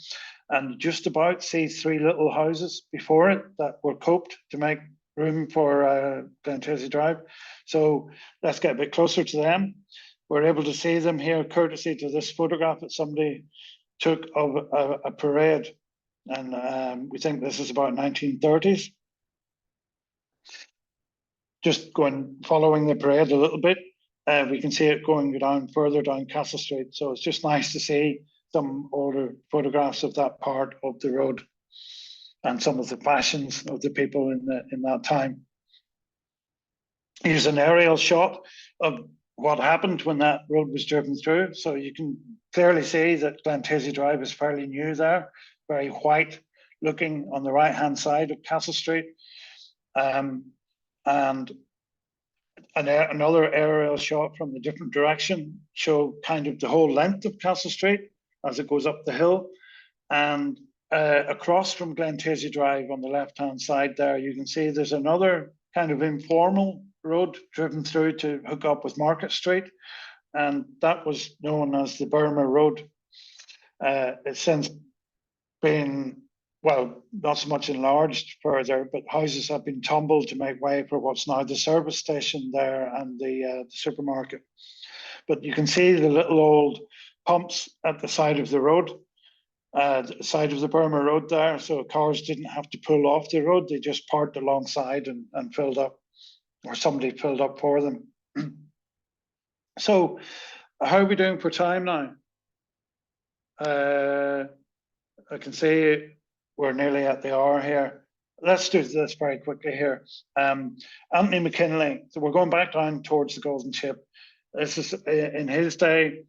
And just about see three little houses before it that were coped to make room for Glen Taisy Drive. So let's get a bit closer to them. We're able to see them here courtesy to this photograph that somebody took of a parade. And we think this is about 1930s. Just following the parade a little bit, we can see it going down further down Castle Street. So it's just nice to see some older photographs of that part of the road and some of the fashions of the people in that time. Here's an aerial shot of what happened when that road was driven through. So you can clearly see that Glen Taisy Drive is fairly new there, very white looking on the right-hand side of Castle Street. And another aerial shot from the different direction show kind of the whole length of Castle Street as it goes up the hill. And across from Glen Taisy Drive on the left-hand side there, you can see there's another kind of informal road driven through to hook up with Market Street. And that was known as the Burma Road. It's since been, well, not so much enlarged further, but houses have been tumbled to make way for what's now the service station there and the supermarket. But you can see the little old pumps at the side of the road, the side of the Burma Road there. So cars didn't have to pull off the road. They just parked alongside and filled up, or somebody filled up for them. So how are we doing for time now? I can see we're nearly at the hour here. Let's do this very quickly here. Anthony McKinley, so we're going back down towards the Golden Ship. This is in his day.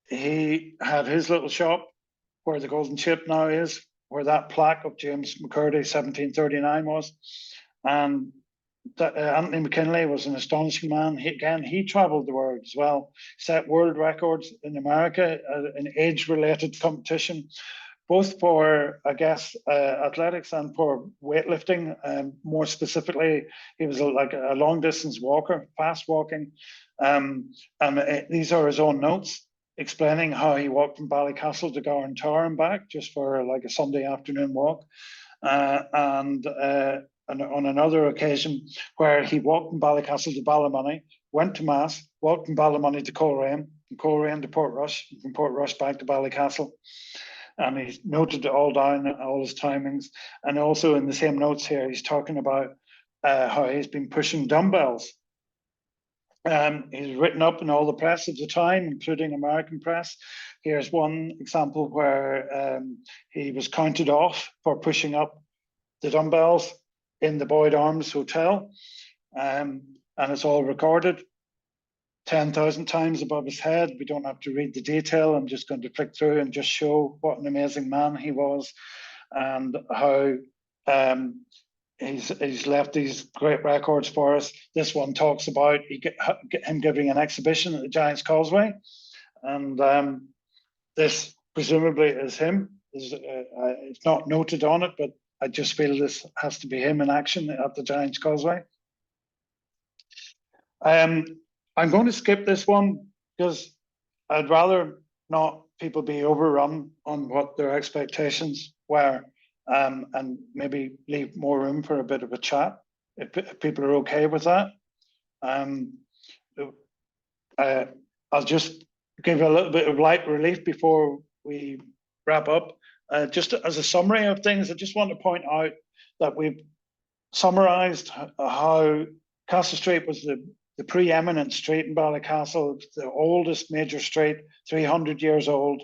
He had his little shop where the Golden Ship now is, where that plaque of James McCurdy 1739 was. And Anthony McKinley was an astonishing man. He traveled the world as well, set world records in America in age-related competition, both for, I guess, athletics and for weightlifting. More specifically, he was like a long-distance walker, fast walking. And these are his own notes explaining how he walked from Ballycastle to Gowan Tower and back just for like a Sunday afternoon walk. And on another occasion where he walked from Ballycastle to Ballymoney, went to Mass, walked from Ballymoney to Coleraine, from Coleraine to Portrush, and from Portrush back to Ballycastle. And he's noted it all down, all his timings. And also in the same notes here, he's talking about how he's been pushing dumbbells. He's written up in all the press of the time, including American press. Here's one example where he was counted off for pushing up the dumbbells in the Boyd Arms Hotel. And it's all recorded 10,000 times above his head. We don't have to read the detail. I'm just going to flick through and just show what an amazing man he was. and how he's left these great records for us. This one talks about him giving an exhibition at the Giant's Causeway, and this presumably is him. It's not noted on it, but I just feel this has to be him in action at the Giant's Causeway. I'm going to skip this one because I'd rather not people be overrun on what their expectations were, and maybe leave more room for a bit of a chat if people are okay with that. I'll just give a little bit of light relief before we wrap up. Just as a summary of things, I just want to point out that we've summarised how Castle Street was the preeminent street in Ballycastle, the oldest major street, 300 years old.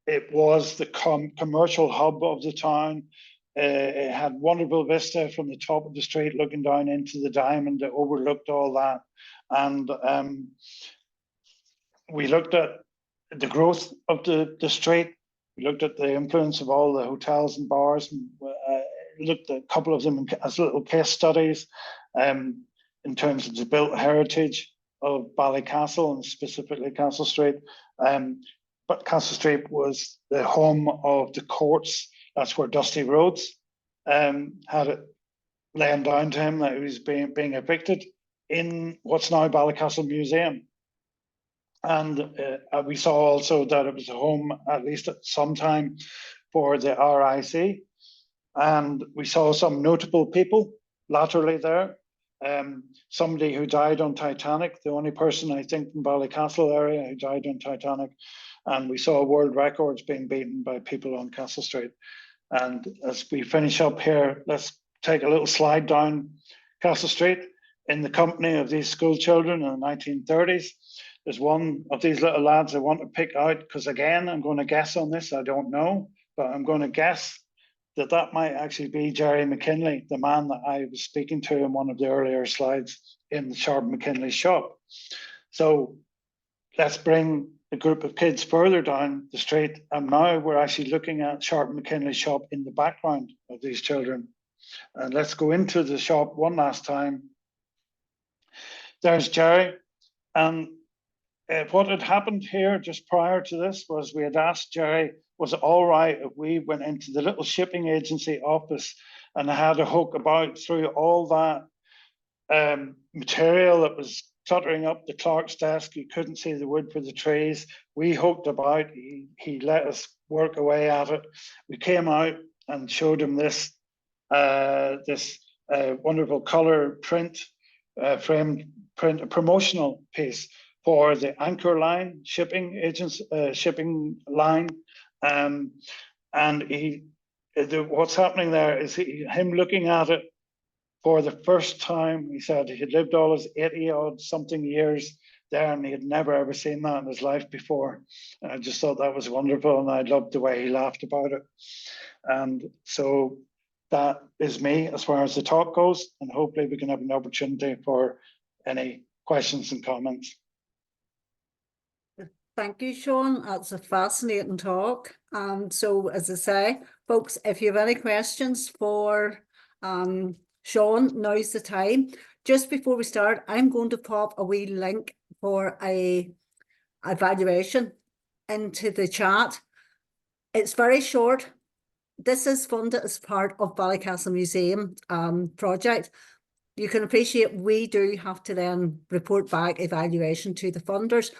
It was the commercial hub of the town. It had wonderful vista from the top of the street looking down into the diamond that overlooked all that. And we looked at the growth of the street. We looked at the influence of all the hotels and bars, and looked at a couple of them as little case studies in terms of the built heritage of Ballycastle and specifically Castle Street. But Castle Street was the home of the courts. That's where Dusty Rhodes had it laying down to him that he was being evicted in what's now Ballycastle Museum. And we saw also that it was a home, at least at some time, for the RIC. And we saw some notable people laterally there. Somebody who died on Titanic, the only person I think in Ballycastle area who died on Titanic. And we saw world records being beaten by people on Castle Street. And as we finish up here, let's take a little slide down Castle Street in the company of these school children in the 1930s. There's one of these little lads I want to pick out because, again, I'm going to guess on this. I don't know, but I'm going to guess that might actually be Jerry McKinley, the man that I was speaking to in one of the earlier slides in the Sharp McKinley shop. So let's bring a group of kids further down the street, and now we're actually looking at Sharp McKinley shop in the background of these children. And let's go into the shop one last time. There's Jerry, and what had happened here just prior to this was we had asked Jerry, was it all right if we went into the little shipping agency office and had a hook about through all that material that was cluttering up the clerk's desk. You couldn't see the wood for the trees. We hooked about. He let us work away at it. We came out and showed him this wonderful color print, framed print, a promotional piece for the Anchor Line shipping agents, shipping line. And what's happening there is him looking at it for the first time. He said he had lived all his 80-odd something years there, and he had never ever seen that in his life before. And I just thought that was wonderful, and I loved the way he laughed about it. And so that is me as far as the talk goes, and hopefully we can have an opportunity for any questions and comments. Thank you, Sean. That's a fascinating talk. So as I say, folks, if you have any questions for Sean, now's the time. Just before we start, I'm going to pop a wee link for a evaluation into the chat. It's very short. This is funded as part of Ballycastle Museum project. You can appreciate we do have to then report back evaluation to the funders.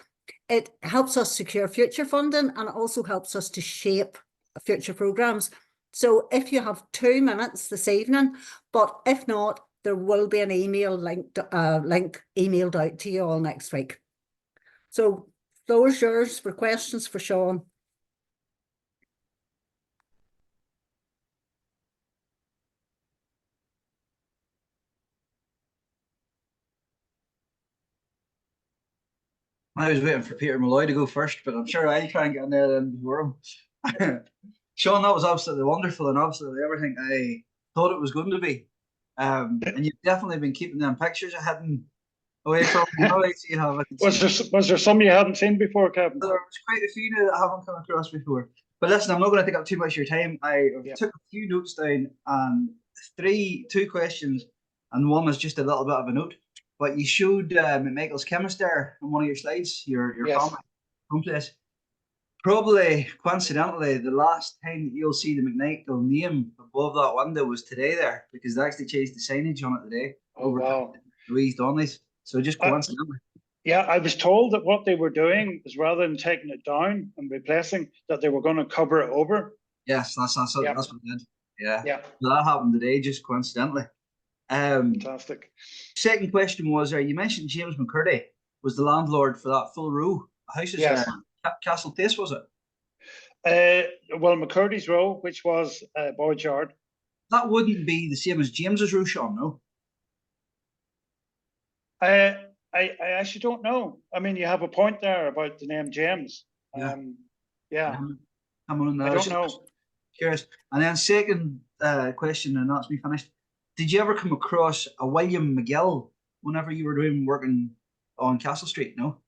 It helps us secure future funding, and it also helps us to shape future programmes. So if you have 2 minutes this evening, but if not, there will be an email link emailed out to you all next week. So floor is yours for questions for Sean. I was waiting for Peter Malloy to go first, but I'm sure I'll try and get in there then before him. Sean, that was absolutely wonderful and absolutely everything I thought it was going to be. And you've definitely been keeping them pictures I hadn't away from me. So you have, Was there some you hadn't seen before, Kevin? There was quite a few that I haven't come across before. But listen, I'm not going to take up too much of your time. I Yeah. took a few notes down, and two questions, and one is just a little bit of a note. But you showed McMichael's chemist there on one of your slides, your Yes. family home place. Probably coincidentally, the last time that you'll see the McMichael name above that window was today there, because they actually changed the signage on it today. Oh, wow. Louise Donnelly's. So just coincidentally. Yeah, I was told that what they were doing is rather than taking it down and replacing, that they were going to cover it over. Yes, that's what Yeah. they did. Yeah. Yeah. So that happened today, just coincidentally. Fantastic. Second question was, you mentioned James McCurdy was the landlord for that full row of houses Yes. there. Castle Place, was it? Well, McCurdy's Row, which was Boyd's Yard. That wouldn't be the same as James's row, Sean, no? I actually don't know. I mean, you have a point there about the name James. Yeah. Yeah. Come on, I don't know. Curious. And then second question, and that's me finished. Did you ever come across a William McGill whenever you were working on Castle Street? No.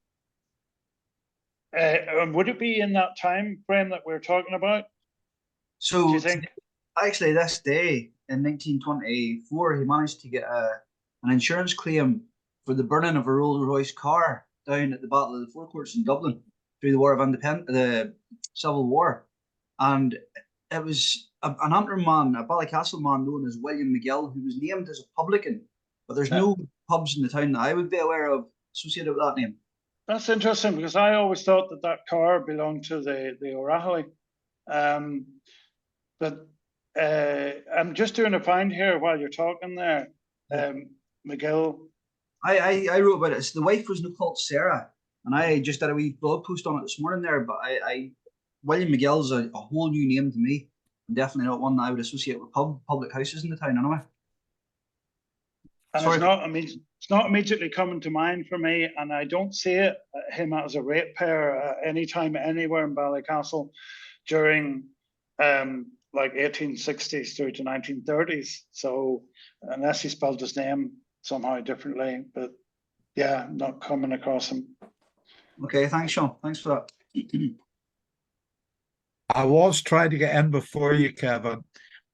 Would it be in that time frame that we're talking about? So do you think? Actually, this day in 1924, he managed to get an insurance claim for the burning of a Rolls Royce car down at the Battle of the Forecourts in Dublin through the War of Independence, the Civil War, and it was an Antrim man, a Ballycastle man known as William McGill, who was named as a publican, but there's no pubs in the town that I would be aware of associated with that name. That's interesting, because I always thought that that car belonged to the O'Rahilly. But I'm just doing a find here while you're talking there. McGill. I wrote about it. It's, the wife was called Sarah, and I just did a wee blog post on it this morning there. But William McGill's a whole new name to me, and definitely not one that I would associate with public houses in the town anyway. And it's not immediately coming to mind for me, and I don't see him as a ratepayer anytime anywhere in Ballycastle during like 1860s through to 1930s. So unless he spelled his name somehow differently, but yeah, not coming across him. Okay, thanks, Sean. Thanks for that. I was trying to get in before you, Kevin,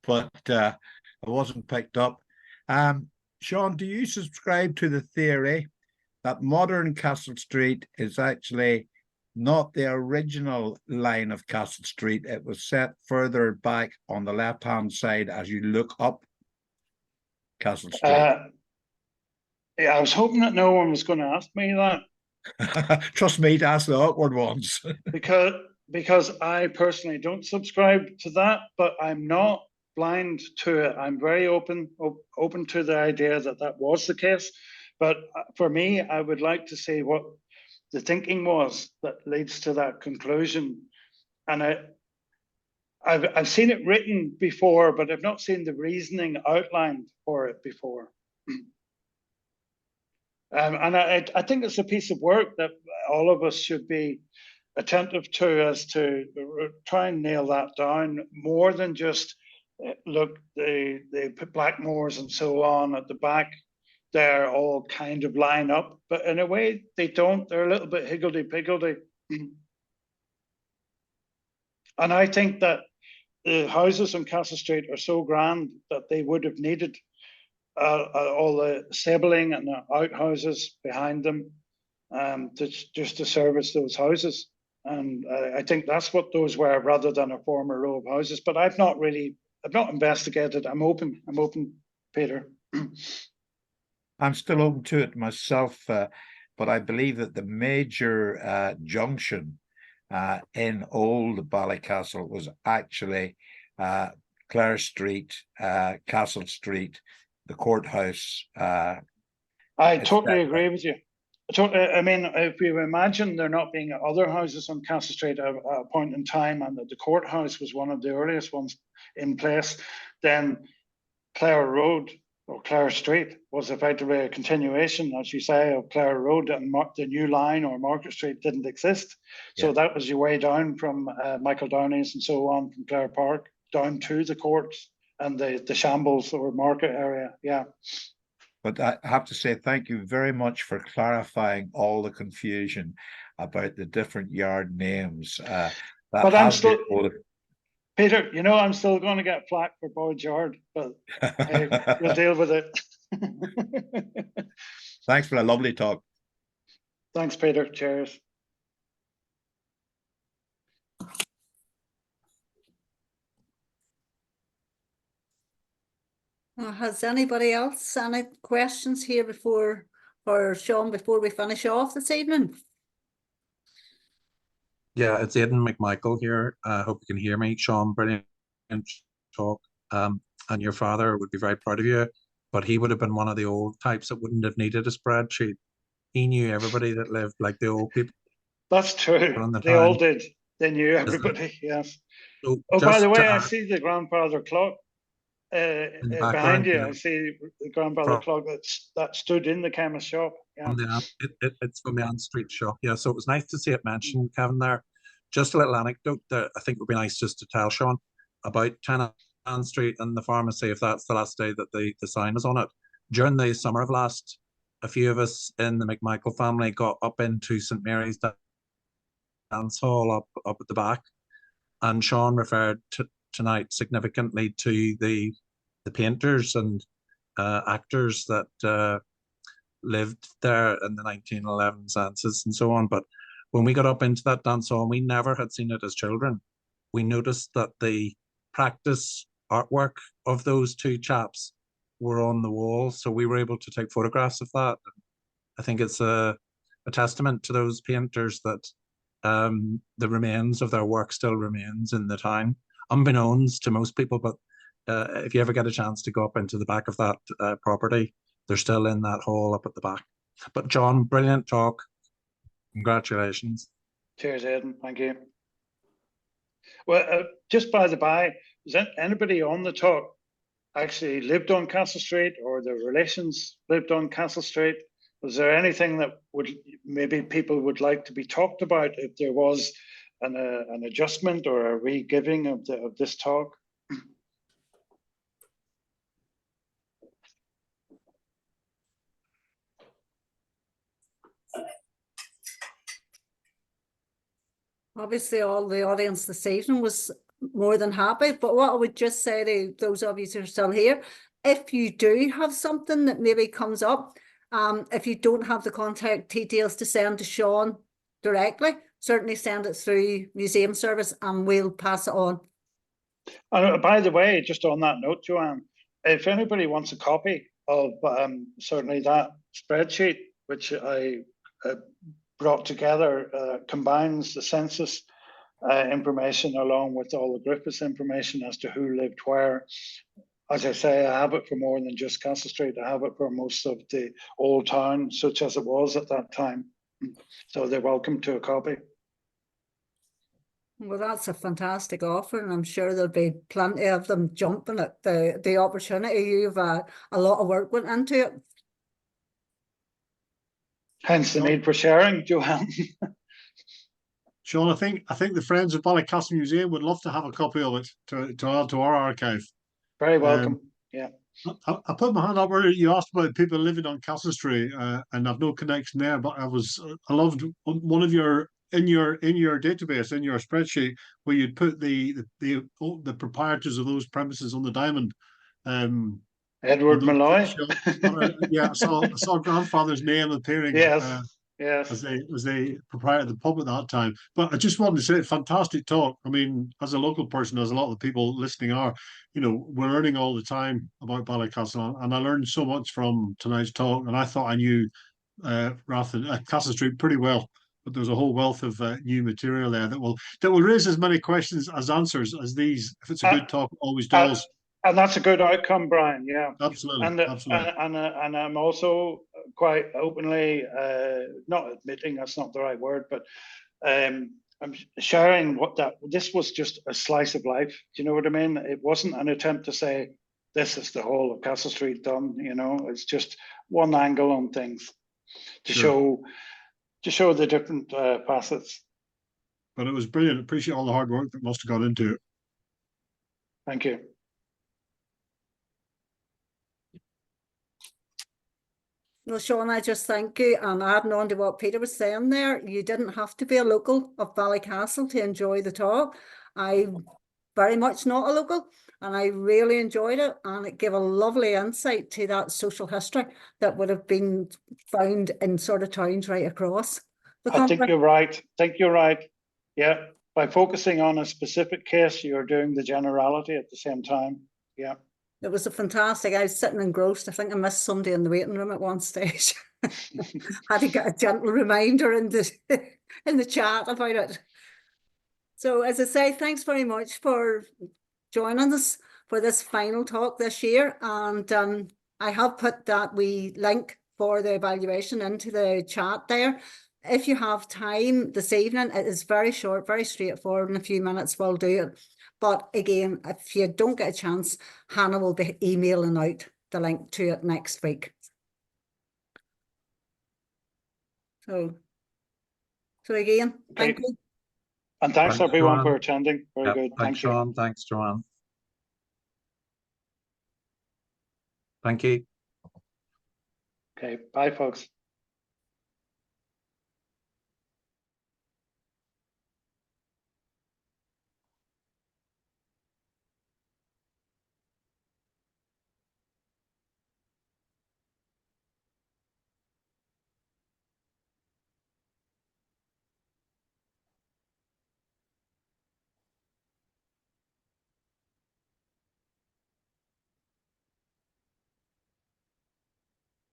but I wasn't picked up. Sean, do you subscribe to the theory that modern Castle Street is actually not the original line of Castle Street? It was set further back on the left-hand side as you look up Castle Street. Yeah, I was hoping that no one was going to ask me that. Trust me to ask the awkward ones. because I personally don't subscribe to that, but I'm not blind to it. I'm very open to the idea that that was the case. But for me, I would like to see what the thinking was that leads to that conclusion. And I've seen it written before, but I've not seen the reasoning outlined for it before. And I think it's a piece of work that all of us should be attentive to, as to try and nail that down more than just look, they put Blackmoors and so on at the back. They're all kind of line up, but in a way they don't. They're a little bit higgledy-piggledy. And I think that the houses on Castle Street are so grand that they would have needed all the sabling and the outhouses behind them just to service those houses. And I think that's what those were, rather than a former row of houses. But I've not investigated. I'm open, Peter. I'm still open to it myself, but I believe that the major junction in old Ballycastle was actually Clare Street, Castle Street, the courthouse. I totally agree with you. I mean, if you imagine there not being other houses on Castle Street at a point in time, and that the courthouse was one of the earliest ones in place, then Clare Road or Clare Street was effectively a continuation, as you say, of Clare Road, and the new line or Market Street didn't exist. Yeah. So that was your way down from Michael Downey's and so on, from Clare Park down to the courts and the Shambles or Market area. Yeah. But I have to say thank you very much for clarifying all the confusion about the different yard names. But I'm still Peter, you know, I'm still going to get flack for Boyd Yard, but hey, we'll deal with it. Thanks for a lovely talk. Thanks, Peter. Cheers. Has anybody else any questions here before, for Sean, before we finish off this evening? Yeah, it's Aidan McMichael here. I hope you can hear me. Sean, brilliant talk. And your father would be very proud of you, but he would have been one of the old types that wouldn't have needed a spreadsheet. He knew everybody that lived, like the old people That's true. in the They all town. did. They knew everybody. Yes. So Oh, by just the way, to I add see the grandfather clock in the behind background, you. yeah, I see the grandfather from clock that stood in the chemist shop. Yeah. it's from the Ann Street shop. Yeah, so it was nice to see it mentioned, Kevin, there. Just a little anecdote that I think would be nice just to tell Sean about 10 Ann Street and the pharmacy, if that's the last day that the sign is on it. During the summer of last, a few of us in the McMichael family got up into St Mary's dance hall up at the back, and Sean referred tonight significantly to the painters and actors that lived there in the 1911 census and so on. But when we got up into that dance hall, we never had seen it as children. We noticed that the practice artwork of those two chaps were on the wall, so we were able to take photographs of that. I think it's a testament to those painters that the remains of their work still remains in the town, unbeknownst to most people. But if you ever get a chance to go up into the back of that property, they're still in that hall up at the back. But John, brilliant talk. Congratulations. Cheers, Aidan. Thank you. Well, just by the by, is anybody on the talk actually lived on Castle Street, or their relations lived on Castle Street? Was there anything that would maybe people would like to be talked about if there was an adjustment or a re-giving of this talk? Obviously, all the audience this evening was more than happy, but what I would just say to those of you who are still here, if you do have something that maybe comes up, if you don't have the contact details to send to Sean directly, certainly send it through museum service and we'll pass it on. And by the way, just on that note, Joanne, if anybody wants a copy of certainly that spreadsheet, which I brought together, combines the census information along with all the Griffiths information as to who lived where. As I say, I have it for more than just Castle Street. I have it for most of the old town, such as it was at that time. So they're welcome to a copy. Well, that's a fantastic offer, and I'm sure there'll be plenty of them jumping at the opportunity. You've a lot of work went into it. Hence the need for sharing, Joanne. Sean, I think the friends of Ballycastle Museum would love to have a copy of it to add to our archive. Very welcome. Yeah. I put my hand up earlier. You asked about people living on Castle Street, and I've no connection there. But I loved one of your in your database, in your spreadsheet, where you'd put the proprietors of those premises on the diamond. Edward Malloy. Yeah, I saw grandfather's name appearing. Yes. Yes. As they proprietor of the pub at that time. But I just wanted to say, fantastic talk. I mean, as a local person, as a lot of people listening are, we're learning all the time about Ballycastle, and I learned so much from tonight's talk. And I thought I knew Castle Street pretty well, but there's a whole wealth of new material there that will raise as many questions as answers as these. If it's a good talk, it always does. And that's a good outcome, Brian. Yeah, absolutely. Absolutely. And I'm also quite openly not admitting, that's not the right word, but I'm sharing this was just a slice of life. Do you know what I mean? It wasn't an attempt to say this is the whole of Castle Street done. It's just one angle on things to show the different facets. But it was brilliant. Appreciate all the hard work that must have gone into it. Thank you. Well, Sean, I just thank you, and adding on to what Peter was saying there, you didn't have to be a local of Ballycastle to enjoy the talk. I very much not a local, and I really enjoyed it, and it gave a lovely insight to that social history that would have been found in sort of towns right across the I think country. you're right. I think you're right. Yeah. By focusing on a specific case, you're doing the generality at the same time. Yeah. It was a fantastic. I was sitting engrossed. I think I missed somebody in the waiting room at one stage. Had to get a gentle reminder in the in the chat about it. So as I say, thanks very much for joining us for this final talk this year. And I have put that wee link for the evaluation into the chat there. If you have time this evening, it is very short, very straightforward. In a few minutes, we'll do it. But again, if you don't get a chance, Hannah will be emailing out the link to it next week. So again, thank Okay. you. And thanks Thanks, everyone for Joanne. attending. Very Yep, good. thanks, Thank you. Sean. Thanks, Joanne. Thank you. Okay. Bye, folks.